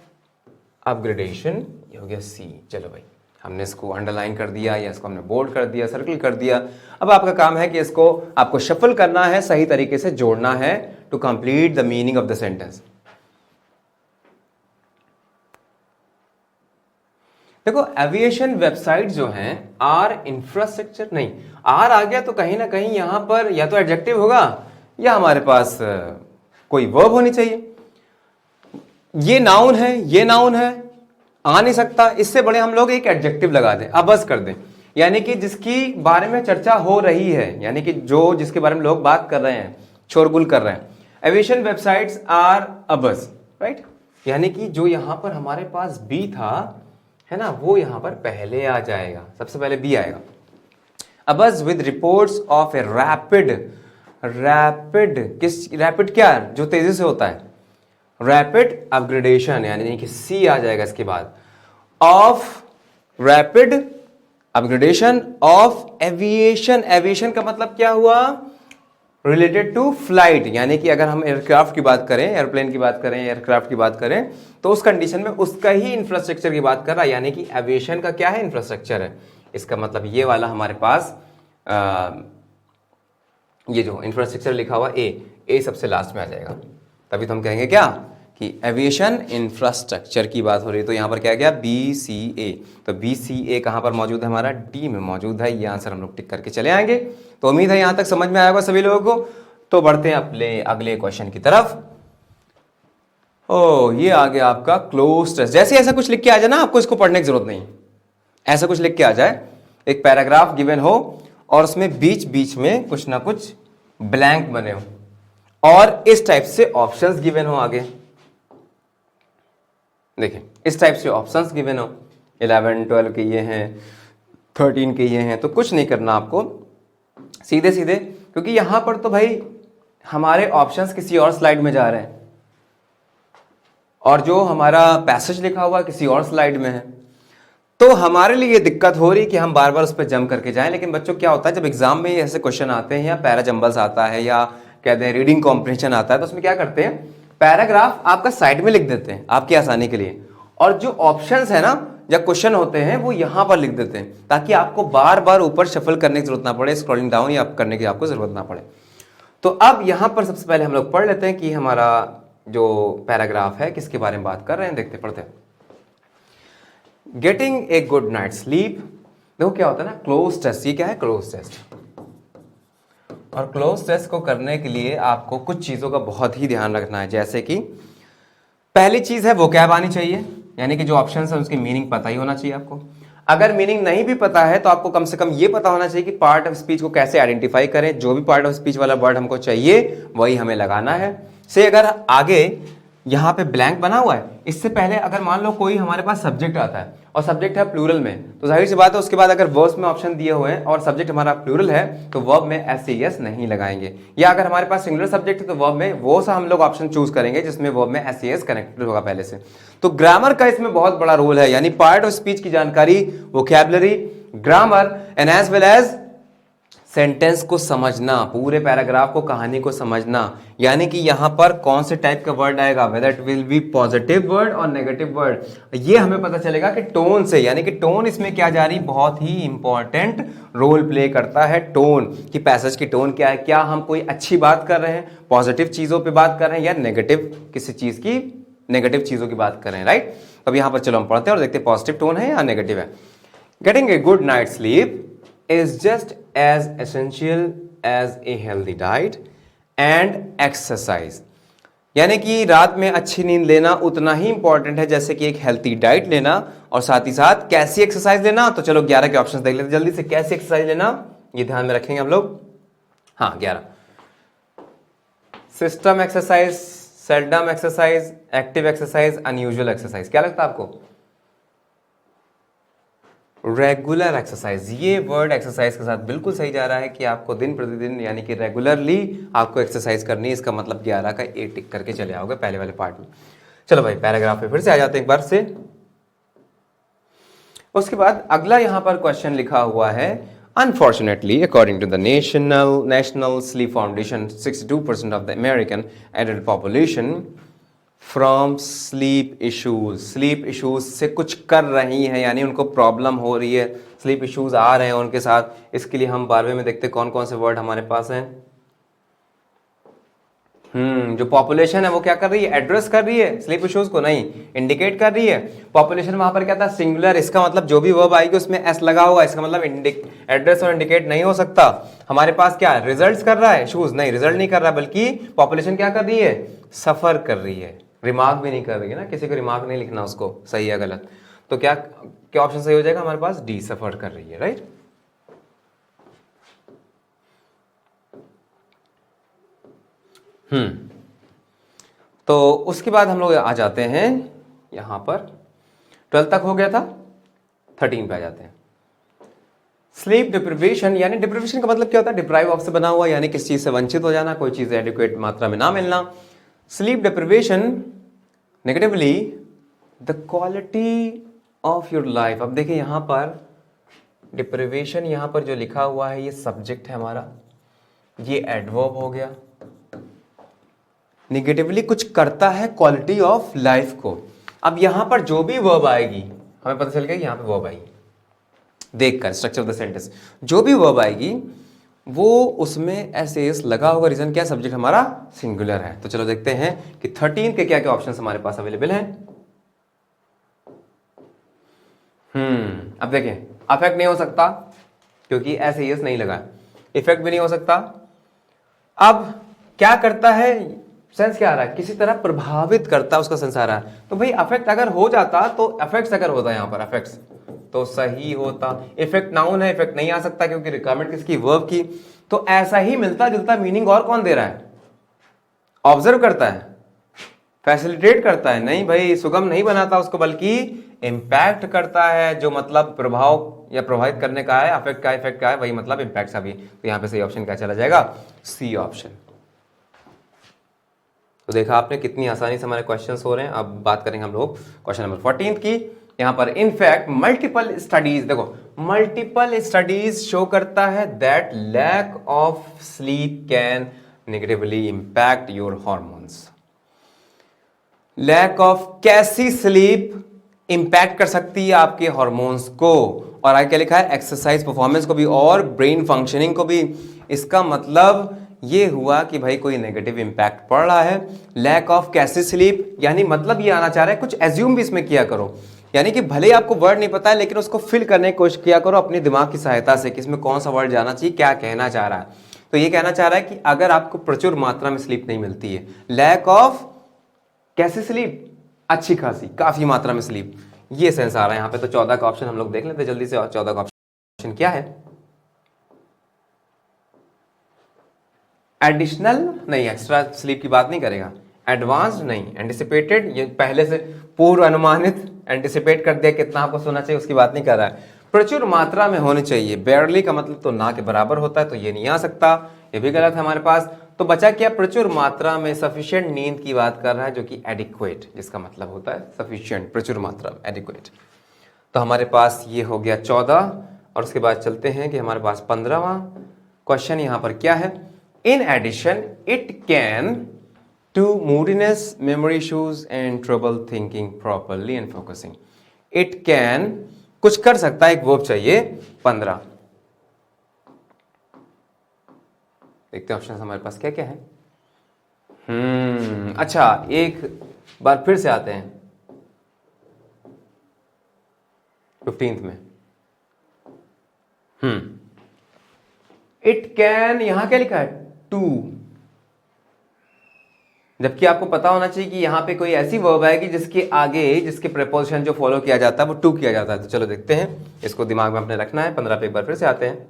अपग्रेडेशन, ये हो गया सी। चलो भाई हमने इसको अंडरलाइन कर दिया या इसको हमने बोल्ड कर दिया, सर्कल कर दिया। अब आपका काम है कि इसको आपको शफल करना है, सही तरीके से जोड़ना है to complete the meaning of the sentence. देखो एविएशन वेबसाइट जो हैं आर इंफ्रास्ट्रक्चर, नहीं आर आ गया तो कहीं ना कहीं यहां पर या तो एडजेक्टिव होगा या हमारे पास कोई वर्ब होनी चाहिए। ये नाउन है, ये नाउन है, आ नहीं सकता, इससे बड़े हम लोग एक एडजेक्टिव लगा दें, अबस कर दें, यानी कि जिसकी बारे में चर्चा हो रही है, यानी कि जो जिसके बारे में लोग बात कर रहे हैं, शोरगुल कर रहे हैं। एविएशन वेबसाइट्स आर अबस, राइट, यानी कि जो यहां पर हमारे पास बी था है ना, वो यहां पर पहले आ जाएगा, सबसे पहले बी आएगा। Abuzz with reports of a rapid, किस रैपिड क्या, जो तेजी से होता है, रैपिड अपग्रेडेशन, यानी कि सी आ जाएगा इसके बाद, of rapid upgradation of aviation. Aviation का मतलब क्या हुआ, रिलेटेड टू फ्लाइट, यानी कि अगर हम एयरक्राफ्ट की बात करें, एयरप्लेन की बात करें, एयरक्राफ्ट की बात करें, तो उस कंडीशन में उसका ही इंफ्रास्ट्रक्चर की बात कर रहा है, यानी कि एविएशन का क्या है, इंफ्रास्ट्रक्चर है। इसका मतलब ये वाला हमारे पास ये जो इंफ्रास्ट्रक्चर लिखा हुआ ए सबसे लास्ट में आ जाएगा, तभी तो हम कहेंगे क्या कि एविएशन इंफ्रास्ट्रक्चर की बात हो रही है। तो यहाँ पर क्या गया, बी सी ए, तो बी सी ए कहाँ पर मौजूद है, हमारा डी में मौजूद है। ये आंसर हम लोग टिक करके चले आएंगे। तो उम्मीद है यहाँ तक समझ में आया होगा सभी लोगों को। तो बढ़ते हैं अपने अगले क्वेश्चन की तरफ। ओ ये आ गया आपका क्लोज टेस्ट। जैसे ऐसा कुछ लिख के आ जाए ना, आपको इसको पढ़ने की जरूरत नहीं, ऐसा कुछ लिख के आ जाए, एक पैराग्राफ गिवन हो और उसमें बीच बीच में कुछ ना कुछ ब्लैंक बने हो और इस टाइप से ऑप्शंस गिवन हो आगे, देखिए इस टाइप से ऑप्शंस गिवन हो, 11 12 के ये हैं, 13 के ये हैं, तो कुछ नहीं करना आपको, सीधे सीधे, क्योंकि यहां पर तो भाई हमारे ऑप्शंस किसी और स्लाइड में जा रहे हैं और जो हमारा पैसेज लिखा हुआ किसी और स्लाइड में है, तो हमारे लिए ये दिक्कत हो रही कि हम बार बार उस पर जंप करके जाएं। लेकिन बच्चों क्या होता है, जब एग्जाम में ऐसे क्वेश्चन आते हैं या पैरा जंबल्स आता है या कहते हैं रीडिंग कॉम्प्रिहेंशन आता है, तो उसमें क्या करते हैं, पैराग्राफ आपका साइड में लिख देते हैं आपकी आसानी के लिए, और जो ऑप्शंस है ना या क्वेश्चन होते हैं वो यहां पर लिख देते हैं, ताकि आपको बार बार ऊपर शफल करने की जरूरत ना पड़े, स्क्रॉलिंग डाउन या अप करने की आपको जरूरत ना पड़े। तो अब यहां पर सबसे पहले हम लोग पढ़ लेते हैं कि हमारा जो पैराग्राफ है किसके बारे में बात कर रहे हैं, देखते पढ़ते हैं। Getting a good night sleep. देखो क्या होता है ना, क्लोज टेस्ट, ये क्या है, क्लोज टेस्ट। और क्लोज टेस्ट को करने के लिए आपको कुछ चीजों का बहुत ही ध्यान रखना है, जैसे कि पहली चीज है वोकैब आनी चाहिए, यानी कि जो ऑप्शन है उसकी मीनिंग पता ही होना चाहिए आपको। अगर मीनिंग नहीं भी पता है तो आपको कम से कम ये पता होना चाहिए कि पार्ट ऑफ स्पीच को कैसे आइडेंटिफाई करें, जो भी पार्ट ऑफ स्पीच वाला वर्ड हमको चाहिए वही हमें लगाना है। से अगर आगे यहाँ पे ब्लैंक बना हुआ है, इससे पहले अगर मान लो कोई हमारे पास सब्जेक्ट आता है और सब्जेक्ट है प्लूरल में, तो जाहिर सी बात है उसके बाद अगर वर्ब्स में ऑप्शन दिए हुए हैं और सब्जेक्ट हमारा प्लूरल है तो वर्ब में एस नहीं लगाएंगे। या अगर हमारे पास सिंगुलर सब्जेक्ट है तो वर्ब में वो सा हम लोग ऑप्शन चूज करेंगे जिसमें वर्ब में एस कनेक्टेड होगा पहले से। तो ग्रामर का इसमें बहुत बड़ा रोल है, यानी पार्ट ऑफ स्पीच की जानकारी, vocabulary, grammar and as well as sentence को समझना, पूरे पैराग्राफ को, कहानी को समझना, यानी कि यहां पर कौन से टाइप का वर्ड आएगा, whether it will be positive word और नेगेटिव वर्ड, ये हमें पता चलेगा कि टोन से, यानी कि टोन इसमें क्या जा रही, बहुत ही इंपॉर्टेंट रोल प्ले करता है टोन, कि पैसेज की टोन क्या है, क्या हम कोई अच्छी बात कर रहे हैं, पॉजिटिव चीजों पे बात कर रहे हैं या नेगेटिव किसी चीज की, नेगेटिव चीजों की बात कर रहे हैं, राइट। अब यहां पर चलो हम पढ़ते हैं और देखते हैं पॉजिटिव टोन है या नेगेटिव है। Getting a good night sleep is just as essential as a healthy diet and exercise, यानी कि रात में अच्छी नींद लेना उतना ही इंपॉर्टेंट है जैसे कि एक हेल्थी डाइट लेना, और साथ ही साथ कैसी एक्सरसाइज लेना। तो चलो 11 के ऑप्शंस देख लेते हैं जल्दी से, कैसी एक्सरसाइज लेना ये ध्यान में रखेंगे हम लोग। हाँ 11, system exercise, seldom exercise, active exercise, unusual exercise. क्या लगता है आपको? रेगुलर एक्सरसाइज, ये वर्ड एक्सरसाइज के साथ बिल्कुल सही जा रहा है कि आपको दिन प्रतिदिन यानी कि रेगुलरली आपको एक्सरसाइज करनी है। इसका मतलब 11 का ए टिक करके चले आओगे पहले वाले पार्ट में। चलो भाई पैराग्राफ पे फिर से आ जाते हैं एक बार से। उसके बाद अगला यहां पर क्वेश्चन लिखा हुआ है, unfortunately according to the National Sleep Foundation 62% of the American adult population from sleep issues, sleep issues से कुछ कर रही हैं, यानी उनको प्रॉब्लम हो रही है, स्लीप इश्यूज आ रहे हैं उनके साथ। इसके लिए हम 12वें में देखते कौन कौन से वर्ड हमारे पास हैं। जो पॉपुलेशन है वो क्या कर रही है, एड्रेस कर रही है स्लीप इश्यूज को, नहीं इंडिकेट कर रही है। पॉपुलेशन वहां पर क्या था, सिंगुलर, इसका मतलब जो भी वर्ब आएगी उसमें एस लगा होगा, इसका मतलब एड्रेस और इंडिकेट नहीं हो सकता। हमारे पास क्या रिजल्ट्स कर रहा है, इश्यूज नहीं, रिजल्ट नहीं कर रहा, बल्कि पॉपुलेशन क्या कर रही है, सफर कर रही है, रिमार्क भी नहीं कर रही है ना, किसी को रिमार्क नहीं लिखना उसको, सही है गलत। तो क्या क्या ऑप्शन सही हो जाएगा हमारे पास, डी, सफर कर रही है, राइट। तो उसके बाद हम लोग आ जाते हैं यहां पर, 12 तक हो गया था, 13 पे आ जाते हैं। स्लीप डिप्रिवेशन, यानी डिप्रिवेशन का मतलब क्या होता है, डिप्राइव ऑफ से बना हुआ, यानी किस चीज से वंचित हो जाना, कोई चीज एडिक्वेट मात्रा में ना मिलना। Sleep deprivation negatively the quality of your life. अब देखिए यहां पर डिप्रिवेशन, यहां पर जो लिखा हुआ है ये सब्जेक्ट है हमारा, ये एडवर्ब हो गया, निगेटिवली कुछ करता है क्वालिटी ऑफ लाइफ को। अब यहां पर जो भी वर्ब आएगी, हमें पता चल गया यहां पे वर्ब आएगी, देखकर स्ट्रक्चर ऑफ द सेंटेंस, जो भी वर्ब आएगी वो उसमें एस लगा होगा, रीजन क्या, सब्जेक्ट हमारा सिंगुलर है। तो चलो देखते हैं कि 13 के क्या क्या ऑप्शन हमारे पास अवेलेबल हैं। अब देखें, अफेक्ट नहीं हो सकता क्योंकि एस नहीं लगा, इफेक्ट भी नहीं हो सकता। अब क्या करता है, सेंस क्या आ रहा है, किसी तरह प्रभावित करता, उसका सेंस आ रहा है। तो भाई अफेक्ट अगर हो जाता, तो अफेक्ट्स अगर होता है यहां पर अफेक्ट्स, तो सही होता। इफेक्ट नाउन है, इफेक्ट नहीं आ सकता क्योंकि रिक्वायरमेंट किसकी, वर्ब की। तो ऐसा ही मिलता जुलता मीनिंग और कौन दे रहा है, ऑब्जर्व करता है, फैसिलिटेट करता है, नहीं भाई सुगम नहीं बनाता उसको, बल्कि इंपैक्ट करता है, जो मतलब प्रभाव या प्रभावित करने का है, अफेक्ट का, इफेक्ट का है, वही मतलब इंपैक्ट का भी। तो यहां पे सही ऑप्शन क्या चला जाएगा, सी ऑप्शन। तो देखा आपने कितनी आसानी से हमारे क्वेश्चंस हो रहे हैं। अब बात करेंगे हम लोग क्वेश्चन नंबर 14 की। यहां पर इनफैक्ट मल्टीपल स्टडीज, देखो मल्टीपल स्टडीज शो करता है that lack of sleep can negatively impact your hormones. Lack of कैसी स्लीप इंपैक्ट कर सकती है आपके हॉर्मोन्स को, और आगे क्या लिखा है, एक्सरसाइज परफॉर्मेंस को भी और ब्रेन फंक्शनिंग को भी। इसका मतलब ये हुआ कि भाई कोई नेगेटिव इंपैक्ट पड़ रहा है। लैक ऑफ कैसी स्लीप, यानी मतलब ये आना चाह रहा है, कुछ एज्यूम भी इसमें किया करो, यानी कि भले ही आपको वर्ड नहीं पता है लेकिन उसको फिल करने की कोशिश किया करो अपने दिमाग की सहायता से कि इसमें कौन सा वर्ड जाना चाहिए, क्या कहना चाह रहा है। तो ये कहना चाह रहा है कि अगर आपको प्रचुर मात्रा में स्लीप नहीं मिलती है, लैक ऑफ कैसी स्लीप, अच्छी खासी काफी मात्रा में स्लीप, ये सेंस आ रहा है यहां पे। तो 14 का ऑप्शन हम लोग देख लेते हैं जल्दी से, और 14 का ऑप्शन क्या है, एडिशनल नहीं, एक्स्ट्रा स्लीप की बात नहीं करेगा, एडवांस्ड नहीं, एंटिसिपेटेड, ये पहले से पूर्व अनुमानित, एंटिसिपेट कर दिया कितना आपको सोना चाहिए उसकी बात नहीं कर रहा है, प्रचुर मात्रा में होनी चाहिए। बेयरली का मतलब तो ना के बराबर होता है, तो ये नहीं आ सकता, ये भी गलत है हमारे पास। तो बचा क्या, प्रचुर मात्रा में, सफिशिएंट नींद की बात कर रहा है, जो कि एडिक्वेट, जिसका मतलब होता है सफिशिएंट, प्रचुर मात्रा में, एडिक्वेट। तो हमारे पास ये हो गया 14, और उसके बाद चलते हैं कि हमारे पास 15वां क्वेश्चन यहां पर क्या है, in addition it can to moodiness, memory issues and trouble thinking properly and focusing. It can कुछ कर सकता है, एक वर्ब चाहिए, 15। देखते हैं ऑप्शन हमारे पास क्या क्या है। अच्छा, एक बार फिर से आते हैं 15th में। इट कैन, यहां क्या लिखा है, टू, जबकि आपको पता होना चाहिए कि यहां पे कोई ऐसी वर्ब आएगी जिसके आगे, जिसके प्रेपोजिशन जो फॉलो किया जाता है वो टू किया जाता है। तो चलो देखते हैं, इसको दिमाग में अपने रखना है। 15 पे एक बार फिर से आते हैं।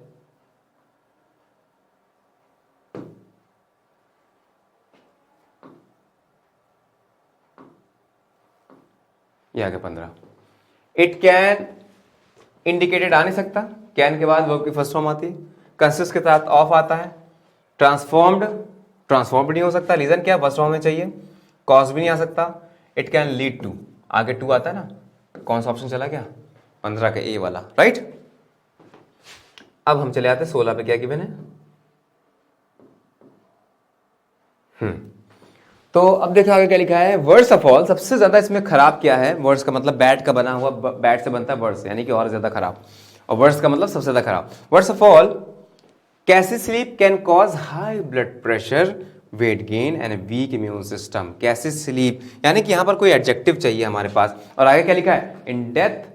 ये आ गया 15। इट कैन इंडिकेटेड आ नहीं सकता, कैन के बाद वर्ब की फर्स्ट फॉर्म आती है, कंसिस्ट के साथ ऑफ आता है, ट्रांसफॉर्म्ड, ट्रांसफॉर्म भी नहीं हो सकता, रीजन क्या, फर्स्ट फॉर्म में चाहिए, कॉज भी नहीं आ सकता, इट कैन लीड टू, आगे टू आता है ना, कौन सा ऑप्शन चला गया, 15 का ए वाला, राइट। अब हम चले आते 16 पे, क्या गिवन है। तो अब देखो आगे क्या लिखा है, वर्ड्स ऑफ ऑल, सबसे ज्यादा इसमें खराब क्या है, वर्ड्स का मतलब बैड का बना हुआ, बैड से बनता है वर्ड्स, यानी कि और ज्यादा खराब, और वर्ड्स का मतलब सबसे ज्यादा खराब। वर्ड्स ऑफ ऑल, कैसे sleep can cause high blood pressure, weight gain and week immune system. कैसे स्लीप, यानी कि यहां पर कोई एडजेक्टिव चाहिए हमारे पास। और आगे क्या लिखा है, in depth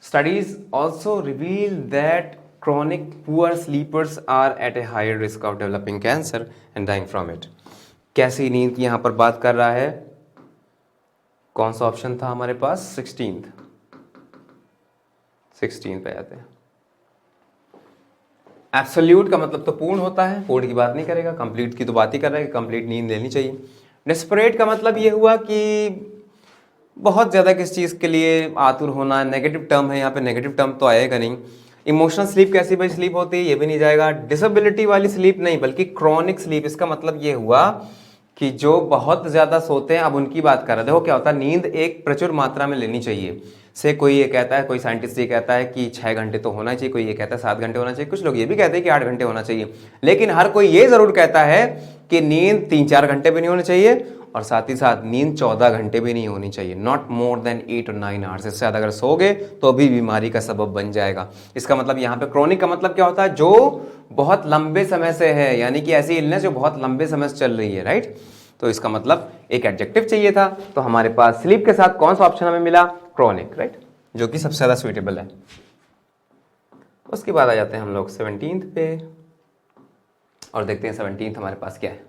studies also reveal that chronic poor sleepers are at a higher risk of developing cancer and dying from it। कैसी नींद की यहां पर बात कर रहा है, कौन सा ऑप्शन था हमारे पास, 16th पे आते हैं। एब्सोल्यूट का मतलब तो पूर्ण होता है, पूर्ण की बात नहीं करेगा, कंप्लीट की तो बात ही कर रहा है कि कंप्लीट नींद लेनी चाहिए। डेस्परेट का मतलब ये हुआ कि बहुत ज़्यादा किस चीज़ के लिए आतुर होना, नेगेटिव टर्म है यहाँ पे, नेगेटिव टर्म तो आएगा नहीं। इमोशनल स्लीप कैसी भाई स्लीप होती है, ये भी नहीं जाएगा। डिसेबिलिटी वाली स्लीप नहीं, बल्कि क्रॉनिक स्लीप, इसका मतलब ये हुआ कि जो बहुत ज़्यादा सोते हैं, अब उनकी बात कर रहे हैं। देखो क्या होता है, नींद एक प्रचुर मात्रा में लेनी चाहिए। से कोई ये कहता है, कोई साइंटिस्ट ये कहता है कि 6 घंटे तो होना चाहिए, कोई ये कहता है 7 घंटे होना चाहिए, कुछ लोग ये भी कहते हैं कि 8 घंटे होना चाहिए, लेकिन हर कोई ये ज़रूर कहता है कि नींद 3-4 घंटे भी नहीं होनी चाहिए, और साथ ही साथ नींद 14 घंटे भी नहीं होनी चाहिए, नॉट मोर देन 8 और 9 आवर्स। इससे ज़्यादा अगर सोगे तो भी बीमारी का सबब बन जाएगा। इसका मतलब यहाँ पे क्रोनिक का मतलब क्या होता है, जो बहुत लंबे समय से है, यानी कि ऐसी इलनेस जो बहुत लंबे समय से चल रही है, राइट। तो इसका मतलब एक एडजेक्टिव चाहिए था, तो हमारे पास स्लीप के साथ कौन सा ऑप्शन हमें मिला, क्रोनिक, राइट, जो कि सबसे ज़्यादा सुइटेबल है। उसके बाद आ जाते हैं हम लोग 17th पे और देखते हैं 17th हमारे पास क्या है।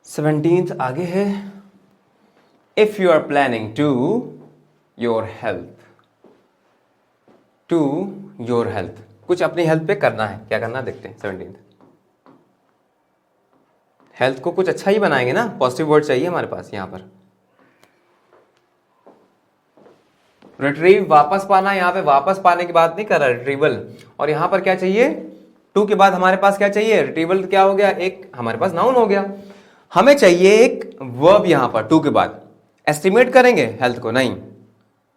17th आगे है, if you are planning to your health, कुछ अपनी हेल्थ पे करना है, क्या करना है देखते हैं। 17th हेल्थ को कुछ अच्छा ही बनाएंगे ना, पॉजिटिव वर्ड चाहिए हमारे पास यहाँ पर। रिट्रीव वापस पाना, यहाँ पे वापस पाने की बात नहीं कर रहा, रिट्रीवल। और यहाँ पर क्या चाहिए, टू के बाद हमारे पास क्या चाहिए, रिट्रीवल क्या हो गया, एक हमारे पास नाउन हो गया, हमें चाहिए एक वर्ब यहाँ पर टू के बाद। एस्टिमेट करेंगे हेल्थ को, नहीं,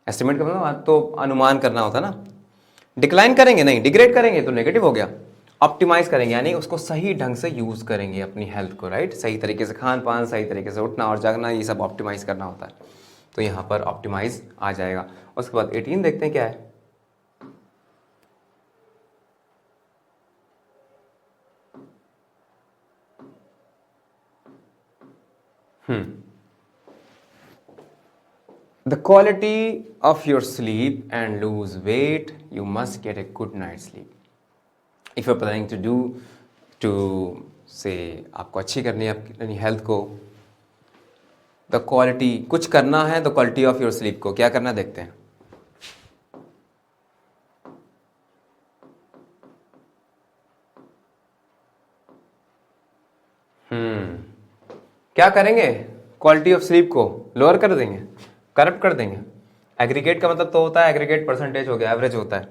एस्टिमेट का मतलब तो अनुमान करना होता ना। डिक्लाइन करेंगे, नहीं, डिग्रेड करेंगे तो नेगेटिव हो गया। ऑप्टिमाइज करेंगे, यानी उसको सही ढंग से यूज करेंगे अपनी हेल्थ को, राइट, सही तरीके से खान पान, सही तरीके से उठना और जागना, ये सब ऑप्टिमाइज करना होता है, तो यहाँ पर ऑप्टिमाइज आ जाएगा। उसके बाद 18 देखते हैं क्या है। The quality of your sleep and lose weight, you must get a good night's sleep. If you're planning to say आपको अच्छी करनी है अपनी हेल्थ को, द क्वालिटी, कुछ करना है, the quality of your sleep को क्या करना देखते हैं। क्या करेंगे, क्वालिटी ऑफ स्लीप को लोअर कर देंगे, करप्ट कर देंगे। एग्रीगेट का मतलब तो होता है, एग्रीगेट परसेंटेज हो गया, एवरेज होता है।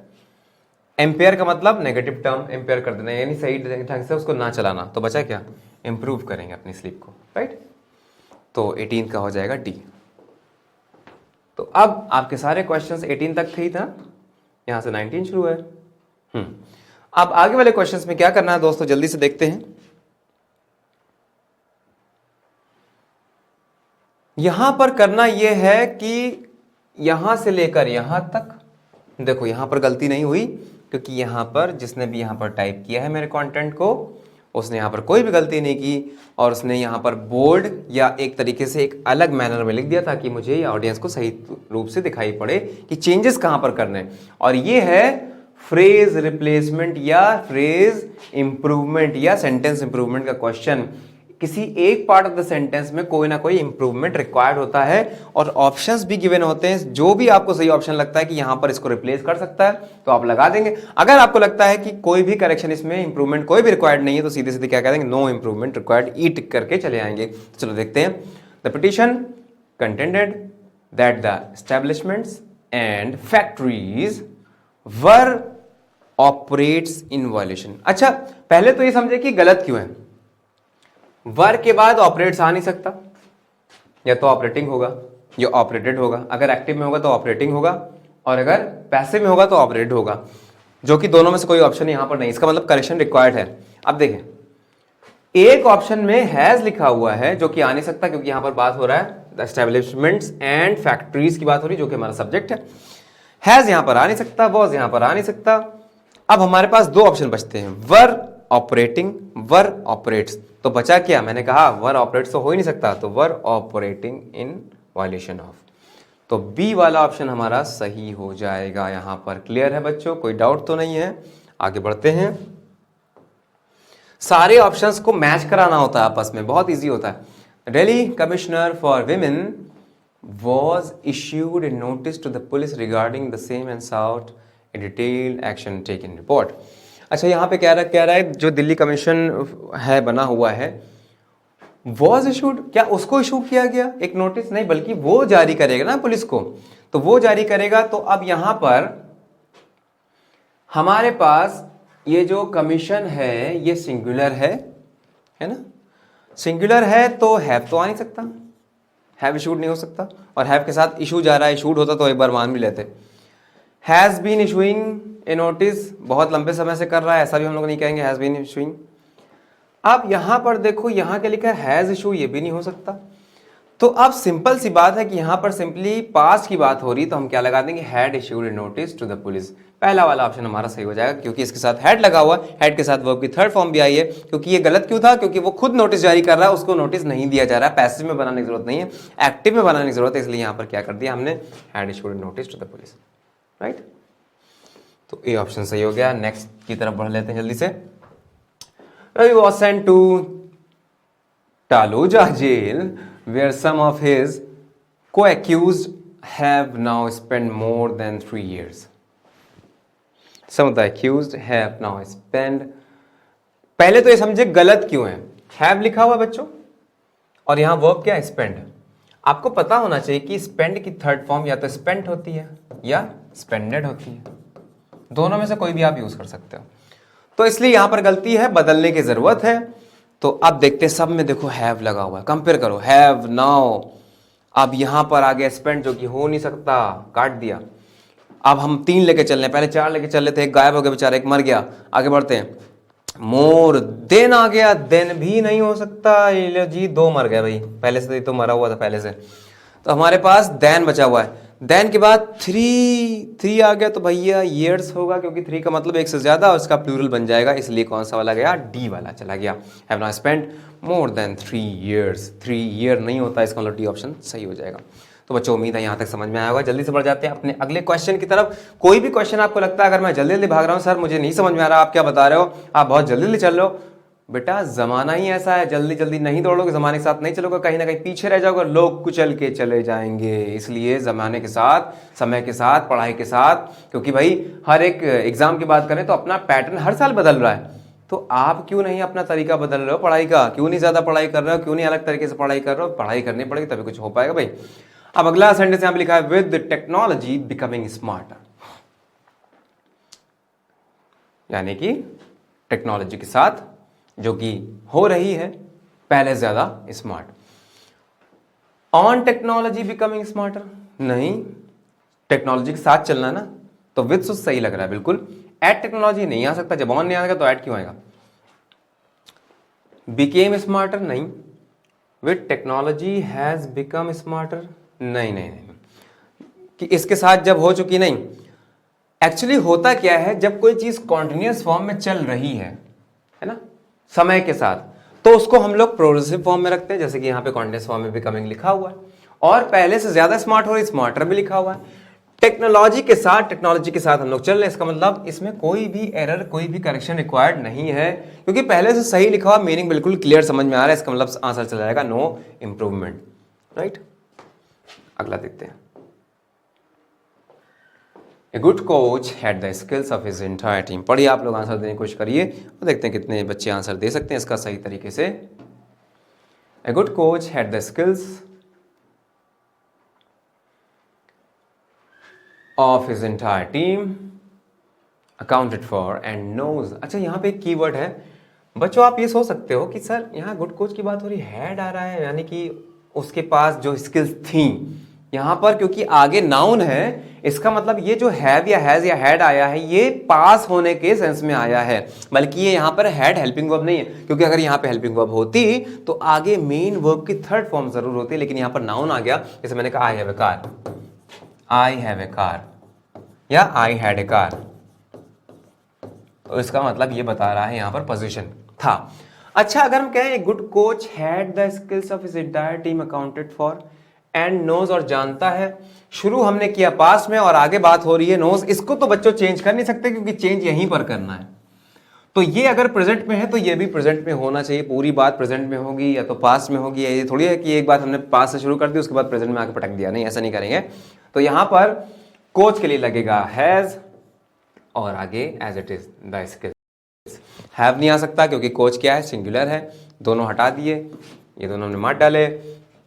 एम्पेयर का मतलब नेगेटिव टर्म एम्पेयर कर देना, यानी सही ढंग से उसको ना चलाना, तो बचा क्या, इंप्रूव करेंगे अपनी स्लीप को, राइट। तो 18 का हो जाएगा डी। तो अब आपके सारे क्वेश्चंस 18 तक थे था, यहां से 19 शुरू है। अब आगे वाले क्वेश्चंस में क्या करना है दोस्तों, जल्दी से देखते हैं। यहां पर करना यह है कि यहां से लेकर यहां तक, देखो यहां पर गलती नहीं हुई, क्योंकि यहां पर जिसने भी यहां पर टाइप किया है मेरे कंटेंट को, उसने यहां पर कोई भी गलती नहीं की, और उसने यहां पर बोल्ड या एक तरीके से एक अलग मैनर में लिख दिया ताकि मुझे या ऑडियंस को सही रूप से दिखाई पड़े कि चेंजेस कहां पर करने। और ये है फ्रेज रिप्लेसमेंट या फ्रेज इंप्रूवमेंट या सेंटेंस इंप्रूवमेंट का क्वेश्चन। किसी एक पार्ट ऑफ द सेंटेंस में कोई ना कोई इंप्रूवमेंट रिक्वायर्ड होता है, और ऑप्शंस भी गिवन होते हैं। जो भी आपको सही ऑप्शन लगता है कि यहां पर इसको रिप्लेस कर सकता है तो आप लगा देंगे। अगर आपको लगता है कि कोई भी करेक्शन इसमें इंप्रूवमेंट कोई भी रिक्वायर्ड नहीं है, तो सीधे सीधे क्या कह देंगे, नो इंप्रूवमेंट रिक्वायर्ड, ई टिक करके चले आएंगे। चलो देखते हैं। The petition contended that the establishments and factories were operates in violation. अच्छा, पहले तो ये समझे कि गलत क्यों है। वर के बाद ऑपरेट्स आ नहीं सकता, या तो ऑपरेटिंग होगा या ऑपरेटेड होगा। अगर एक्टिव में होगा तो ऑपरेटिंग होगा, और अगर पैसिव में होगा तो ऑपरेट होगा। जो कि दोनों में से कोई ऑप्शन यहाँ पर नहीं, इसका मतलब करेक्शन रिक्वायर्ड है। अब देखें, एक ऑप्शन में हैज लिखा हुआ है जो कि आ नहीं सकता, क्योंकि यहां पर बात हो रहा है एस्टेब्लिशमेंट्स एंड फैक्ट्रीज की बात हो रही, जो कि हमारा सब्जेक्ट है। हैज यहां पर आ नहीं सकता, वॉज यहां पर आ नहीं सकता। अब हमारे पास दो ऑप्शन बचते हैं, वर ऑपरेटिंग, वर ऑपरेट्स। तो बचा क्या, मैंने कहा वर ऑपरेट्स तो हो ही नहीं सकता, तो वर ऑपरेटिंग इन वायलेशन ऑफ। तो बी वाला ऑप्शन हमारा सही हो जाएगा यहां पर। क्लियर है बच्चों, कोई डाउट तो नहीं है? आगे बढ़ते हैं। सारे ऑप्शंस को मैच कराना होता है आपस में, बहुत इजी होता है। Delhi commissioner for women was issued a notice to the police regarding the same and sought a detailed action taken report। अच्छा, यहाँ पे कह रहा है जो दिल्ली कमीशन है बना हुआ है, was issued, क्या उसको इशू किया गया एक नोटिस? नहीं, बल्कि वो जारी करेगा ना पुलिस को, तो वो जारी करेगा। तो अब यहां पर हमारे पास ये जो कमीशन है ये सिंगुलर है ना? सिंगुलर है तो हैव तो आ नहीं सकता, हैव इशूड नहीं हो सकता, और हैव के साथ इशू जा रहा है, इशूड होता तो एक बार मान भी लेते। Has been issuing a notice, बहुत लंबे समय से कर रहा है, ऐसा भी हम लोग नहीं कहेंगे, हैज बीन इशूइंग। अब यहां पर देखो, यहां क्या लिखा है, हैज इशू, ये भी नहीं हो सकता। तो अब सिंपल सी बात है कि यहां पर सिंपली पास्ट की बात हो रही, तो हम क्या लगा देंगे, had issued a notice to the police. पहला वाला ऑप्शन हमारा सही हो जाएगा, क्योंकि इसके साथ हैड लगा हुआ, हैड के साथ वर्ब की थर्ड फॉर्म भी आई है। क्योंकि ये गलत क्यों था, क्योंकि वो खुद नोटिस जारी कर रहा है, उसको नोटिस नहीं दिया जा रहा है। पैसिव में बनाने की जरूरत नहीं है, एक्टिव में बनाने की जरूरत है, इसलिए यहां पर क्या कर दिया हमने, had issued a notice to the police. Right, तो ये ऑप्शन सही हो गया। नेक्स्ट की तरफ बढ़ लेते हैं जल्दी से। Ravi was sent to Taloja jail, where some of his co-accused have now spent more than 3 years. Some of the accused have now spent, पहले तो ये समझे गलत क्यों है, have लिखा हुआ बच्चों और यहां वर्ब क्या है, spend। आपको पता होना चाहिए कि spend की थर्ड फॉर्म या तो spent होती है या spended होती है, दोनों में से कोई भी आप यूज कर सकते हो। तो इसलिए यहां पर गलती है, बदलने की जरूरत है। तो अब देखते हैं, सब में देखो हैव लगा हुआ है, कंपेयर करो, हैव नाउ। अब यहां पर आ गया स्पेंड, जो कि हो नहीं सकता, काट दिया। अब हम 3 लेके चल रहे हैं, पहले 4 लेके चल रहे थे, एक गायब हो गया बेचारा, एक मर गया। आगे बढ़ते हैं, मोर देन आ गया, देन भी नहीं हो सकता, ये जी 2 मर गए भाई, पहले से तो मरा हुआ था पहले से। तो हमारे पास देन बचा हुआ है, देन के बाद 3 आ गया, तो भैया ईयर्स होगा, क्योंकि 3 का मतलब एक से ज्यादा और इसका प्लूरल बन जाएगा, इसलिए कौन सा वाला गया, डी वाला चला गया। Have not spent more than 3 years, 3 year नहीं होता, इसका मतलब डी ऑप्शन सही हो जाएगा। तो बच्चों उम्मीद है यहाँ तक समझ में आया होगा। जल्दी से बढ़ जाते हैं अपने अगले क्वेश्चन की तरफ। कोई भी क्वेश्चन आपको लगता है अगर मैं जल्दी जल्दी भाग रहा हूँ, सर मुझे नहीं समझ में आ रहा, आप क्या बता रहे हो, आप बहुत जल्दी जल्दी चल रहे हो, बेटा जमाना ही ऐसा है, जल्दी जल्दी नहीं दौड़ोगे, जमाने के साथ नहीं चलोगे, कहीं ना कहीं पीछे रह जाओगे, लोग कुचल के चले जाएंगे। इसलिए जमाने के साथ, समय के साथ, पढ़ाई के साथ, क्योंकि भाई हर एक एग्जाम की बात करें तो अपना पैटर्न हर साल बदल रहा है, तो आप क्यों नहीं अपना तरीका बदल रहे हो पढ़ाई का, क्यों नहीं ज्यादा पढ़ाई कर रहे हो, क्यों नहीं अलग तरीके से पढ़ाई कर रहे हो? पढ़ाई करनी पड़ेगी तभी कुछ हो पाएगा भाई। अब अगला सेंटेंस यहां पे लिखा है, विद टेक्नोलॉजी बिकमिंग स्मार्टर, यानी कि टेक्नोलॉजी के साथ जो कि हो रही है पहले ज्यादा smart. On technology becoming smarter नहीं, टेक्नोलॉजी के साथ चलना है ना, तो विद से सही लग रहा है बिल्कुल। एट टेक्नोलॉजी नहीं आ सकता, जब ऑन नहीं आएगा तो एट क्यों आएगा। बिकेम स्मार्टर नहीं, with technology has become smarter नहीं, कि इसके साथ जब हो चुकी नहीं। एक्चुअली होता क्या है, जब कोई चीज कॉन्टिन्यूअस फॉर्म में चल रही है ना, समय के साथ, तो उसको हम लोग प्रोग्रेसिव फॉर्म में रखते हैं, जैसे कि यहां पे कॉन्टिन्यूअस फॉर्म में बिकमिंग लिखा हुआ है, और पहले से ज्यादा स्मार्ट हो रही, स्मार्टर भी लिखा हुआ है। टेक्नोलॉजी के साथ हम लोग चल रहे हैं, इसका मतलब इसमें कोई भी एरर, कोई भी करेक्शन रिक्वायर्ड नहीं है, क्योंकि पहले से सही लिखा हुआ, मीनिंग बिल्कुल क्लियर समझ में आ रहा है, इसका मतलब आंसर चला जाएगा नो इंप्रूवमेंट। राइट, अगला देखते हैं। A good coach had the skills of his entire team। पढ़िए आप लोग, आंसर देने की कोशिश करिए और देखते हैं कितने बच्चे आंसर दे सकते हैं इसका सही तरीके से। A good coach had the skills of his entire team accounted for and knows। अच्छा, यहाँ पे एक कीवर्ड है बच्चों, आप ये सोच सकते हो कि सर यहाँ गुड कोच की बात हो रही, हैड आ रहा है, यानी कि उसके पास जो स्किल्स थी यहां पर क्योंकि आगे नाउन है, इसका मतलब ये जो हैव या हैज या हैड आया है ये पास होने के सेंस में आया है, बल्कि ये यहां पर हैड हेल्पिंग वर्ब नहीं है, क्योंकि अगर यहां पे हेल्पिंग वर्ब होती तो आगे मेन वर्ब की थर्ड फॉर्म जरूर होती, लेकिन यहां पर नाउन आ गया। जैसे मैंने कहा I have a car, I have a car या आई हैड ए कार, तो इसका मतलब ये बता रहा है यहां पर पोजीशन था। अच्छा, अगर हम कहें a good coach had the skills of his entire team accounted for and knows, और जानता है, शुरू हमने किया पास में और आगे बात हो रही है नोज, इसको तो बच्चों चेंज कर नहीं सकते क्योंकि चेंज यहीं पर करना है। तो ये अगर प्रेजेंट में है तो ये भी प्रेजेंट में होना चाहिए, पूरी बात प्रेजेंट में होगी या तो पास्ट में होगी। ये थोड़ी है कि एक बात हमने पास्ट से शुरू कर दी उसके बाद प्रेजेंट में आके पटक दिया, नहीं, ऐसा नहीं करेंगे। तो यहां पर कोच के लिए लगेगा हैज और आगे as it is the skills. Have नहीं आ सकता क्योंकि कोच क्या है, सिंगुलर है, दोनों हटा दिए, ये दोनों ने मार डाले।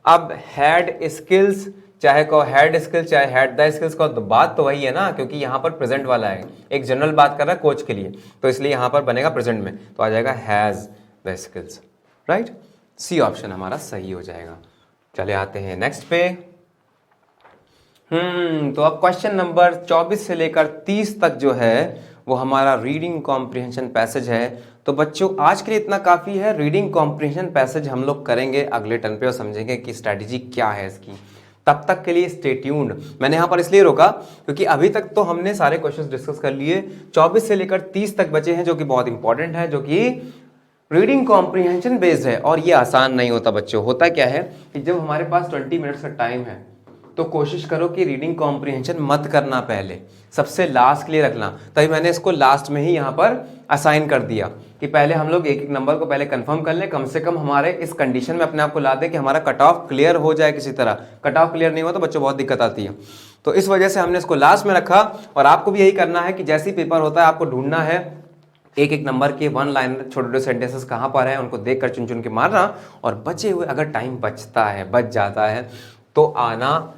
अब हैड स्किल्स, चाहे को हैड स्किल्स चाहे हैड द स्किल्स को, तो बात तो वही है ना, क्योंकि यहां पर प्रेजेंट वाला है, एक जनरल बात कर रहा है कोच के लिए, तो इसलिए यहां पर बनेगा प्रेजेंट में, तो आ जाएगा has the skills, right. C option हमारा सही हो जाएगा। चले आते हैं नेक्स्ट पे। तो अब क्वेश्चन नंबर 24 से लेकर 30 तक जो है वो हमारा रीडिंग कॉम्प्रिहेंशन पैसेज है। तो बच्चों आज के लिए इतना काफी है, रीडिंग कॉम्प्रिहेंशन पैसेज हम लोग करेंगे अगले टर्न पे और समझेंगे कि स्ट्रैटेजी क्या है इसकी। तब तक के लिए स्टे ट्यून्ड। मैंने यहां पर इसलिए रोका क्योंकि अभी तक तो हमने सारे क्वेश्चंस डिस्कस कर लिए, 24 से लेकर 30 तक बचे हैं जो कि बहुत इंपॉर्टेंट है, जो कि रीडिंग कॉम्प्रिहेंशन बेस्ड है। और ये आसान नहीं होता बच्चों। होता क्या है कि जब हमारे पास 20 मिनट्स का टाइम है तो कोशिश करो कि रीडिंग कॉम्प्रिहेंशन मत करना, पहले सबसे लास्ट के लिए रखना। तभी मैंने इसको लास्ट में ही यहाँ पर असाइन कर दिया कि पहले हम लोग एक एक नंबर को पहले कंफर्म कर लें, कम से कम हमारे इस कंडीशन में अपने आप को ला दें कि हमारा कट ऑफ क्लियर हो जाए किसी तरह। कट ऑफ क्लियर नहीं हुआ तो बच्चों बहुत दिक्कत आती है, तो इस वजह से हमने इसको लास्ट में रखा। और आपको भी यही करना है कि जैसे ही पेपर होता है आपको ढूंढना है एक एक नंबर के वन लाइन छोटे छोटे सेंटेंसेस कहाँ पर है, उनको देख कर चुन चुन के मारना, और बचे हुए अगर टाइम बचता है, बच जाता है, तो आना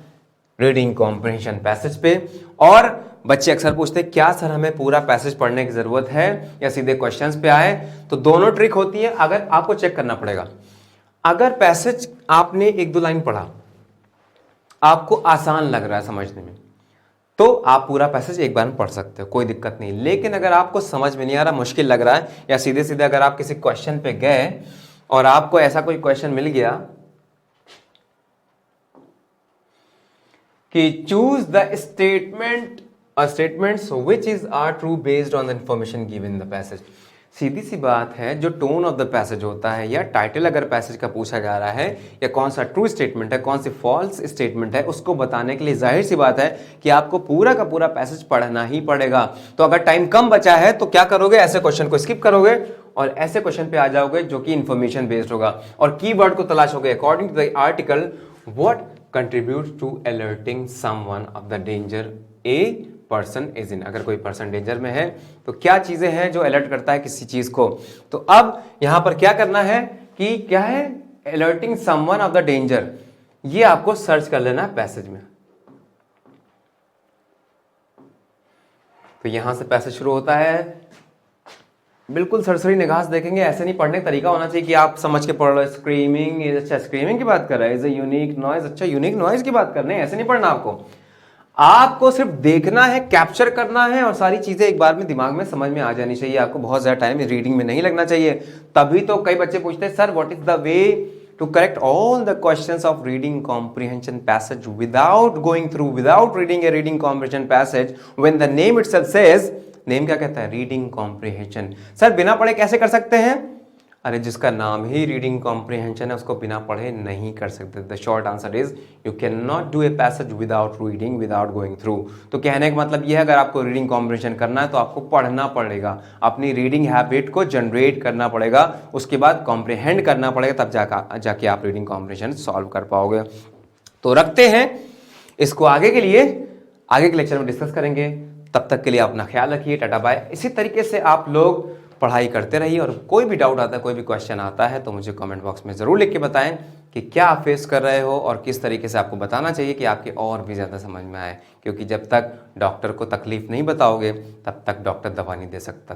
रीडिंग कॉम्प्रिहेंशन पैसेज पे। और बच्चे अक्सर पूछते हैं क्या सर हमें पूरा पैसेज पढ़ने की जरूरत है या सीधे क्वेश्चंस पे आए, तो दोनों ट्रिक होती है। अगर आपको चेक करना पड़ेगा, अगर पैसेज आपने एक दो लाइन पढ़ा, आपको आसान लग रहा है समझने में, तो आप पूरा पैसेज एक बार में पढ़ सकते हो, कोई दिक्कत नहीं। लेकिन अगर आपको समझ में नहीं आ रहा, मुश्किल लग रहा है, या सीधे सीधे अगर आप किसी क्वेश्चन पे गए और आपको ऐसा कोई क्वेश्चन मिल गया कि choose the statements which is are true based on the information given in the passage. सीधी सी बात है, जो टोन ऑफ द पैसेज होता है या टाइटल अगर पैसेज का पूछा जा रहा है, या कौन सा ट्रू स्टेटमेंट है कौन सी फॉल्स स्टेटमेंट है, उसको बताने के लिए जाहिर सी बात है कि आपको पूरा का पूरा पैसेज पढ़ना ही पड़ेगा। तो अगर टाइम कम बचा है तो क्या करोगे, ऐसे क्वेश्चन को स्किप करोगे और ऐसे क्वेश्चन पे आ जाओगे जो कि इंफॉर्मेशन बेस्ड होगा, और कीवर्ड को तलाशोगे according to the article what contributes to alerting someone of the danger a person is in। अगर कोई पर्सन डेंजर में है तो क्या चीजें हैं जो अलर्ट करता है किसी चीज को। तो अब यहां पर क्या करना है कि क्या है, alerting someone of the danger, ये आपको सर्च कर लेना है पैसेज में। तो यहां से पैसेज शुरू होता है, बिल्कुल सरसरी निगाह से देखेंगे, ऐसे नहीं पढ़ने का तरीका होना चाहिए कि आप समझ के पढ़ रहे हो। स्क्रीमिंग इज, अच्छा स्क्रीमिंग की बात कर रहा है, इज अ यूनिक नॉइज, अच्छा यूनिक नॉइज की बात करने, ऐसे नहीं पढ़ना आपको। आपको सिर्फ देखना है, कैप्चर करना है, और सारी चीजें एक बार में दिमाग में समझ में आ जानी चाहिए। आपको बहुत ज्यादा टाइम रीडिंग में नहीं लगना चाहिए। तभी तो कई बच्चे पूछते हैं sir what is the way to correct all the questions of reading comprehension passage without reading a reading comprehension passage when the name itself says, name क्या कहता है, रीडिंग कॉम्प्रिहेंशन। सर बिना पढ़े कैसे कर सकते हैं, अरे जिसका नाम ही रीडिंग कॉम्प्रिहेंशन है उसको बिना पढ़े नहीं कर सकते। The short answer is you can not do a passage without reading, without going through. तो कहने का मतलब यह है अगर आपको रीडिंग कॉम्प्रिहेंशन करना है तो आपको पढ़ना पड़ेगा, अपनी रीडिंग हैबिट को जनरेट करना पड़ेगा, उसके बाद कॉम्प्रिहेंड करना पड़ेगा, तब जाके आप रीडिंग कॉम्प्रिहेंशन सॉल्व कर पाओगे। तो रखते हैं इसको आगे के लिए, आगे के लेक्चर में डिस्कस करेंगे। तब तक के लिए अपना ख्याल रखिए, टाटा बाय। इसी तरीके से आप लोग पढ़ाई करते रहिए, और कोई भी डाउट आता है, कोई भी क्वेश्चन आता है तो मुझे कमेंट बॉक्स में ज़रूर लिख के बताएं। कि क्या आप फेस कर रहे हो और किस तरीके से आपको बताना चाहिए कि आपके और भी ज़्यादा समझ में आए, क्योंकि जब तक डॉक्टर को तकलीफ़ नहीं बताओगे तब तक डॉक्टर दवा नहीं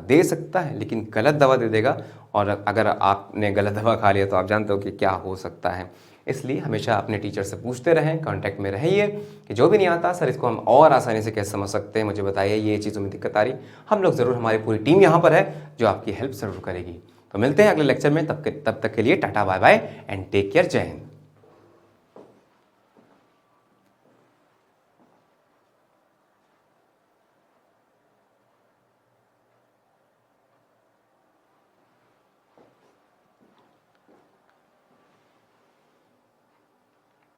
दे सकता है लेकिन गलत दवा दे देगा, और अगर आपने गलत दवा खा लिया तो आप जानते हो कि क्या हो सकता है। इसलिए हमेशा अपने टीचर से पूछते रहें, कांटेक्ट में रहिए कि जो भी नहीं आता सर इसको हम और आसानी से कैसे समझ सकते हैं, मुझे बताइए ये चीज़ों में दिक्कत आ रही, हम लोग ज़रूर, हमारी पूरी टीम यहाँ पर है जो आपकी हेल्प ज़रूर करेगी। तो मिलते हैं अगले लेक्चर में, तब तक के लिए tata bye bye and take care, जय हिंद।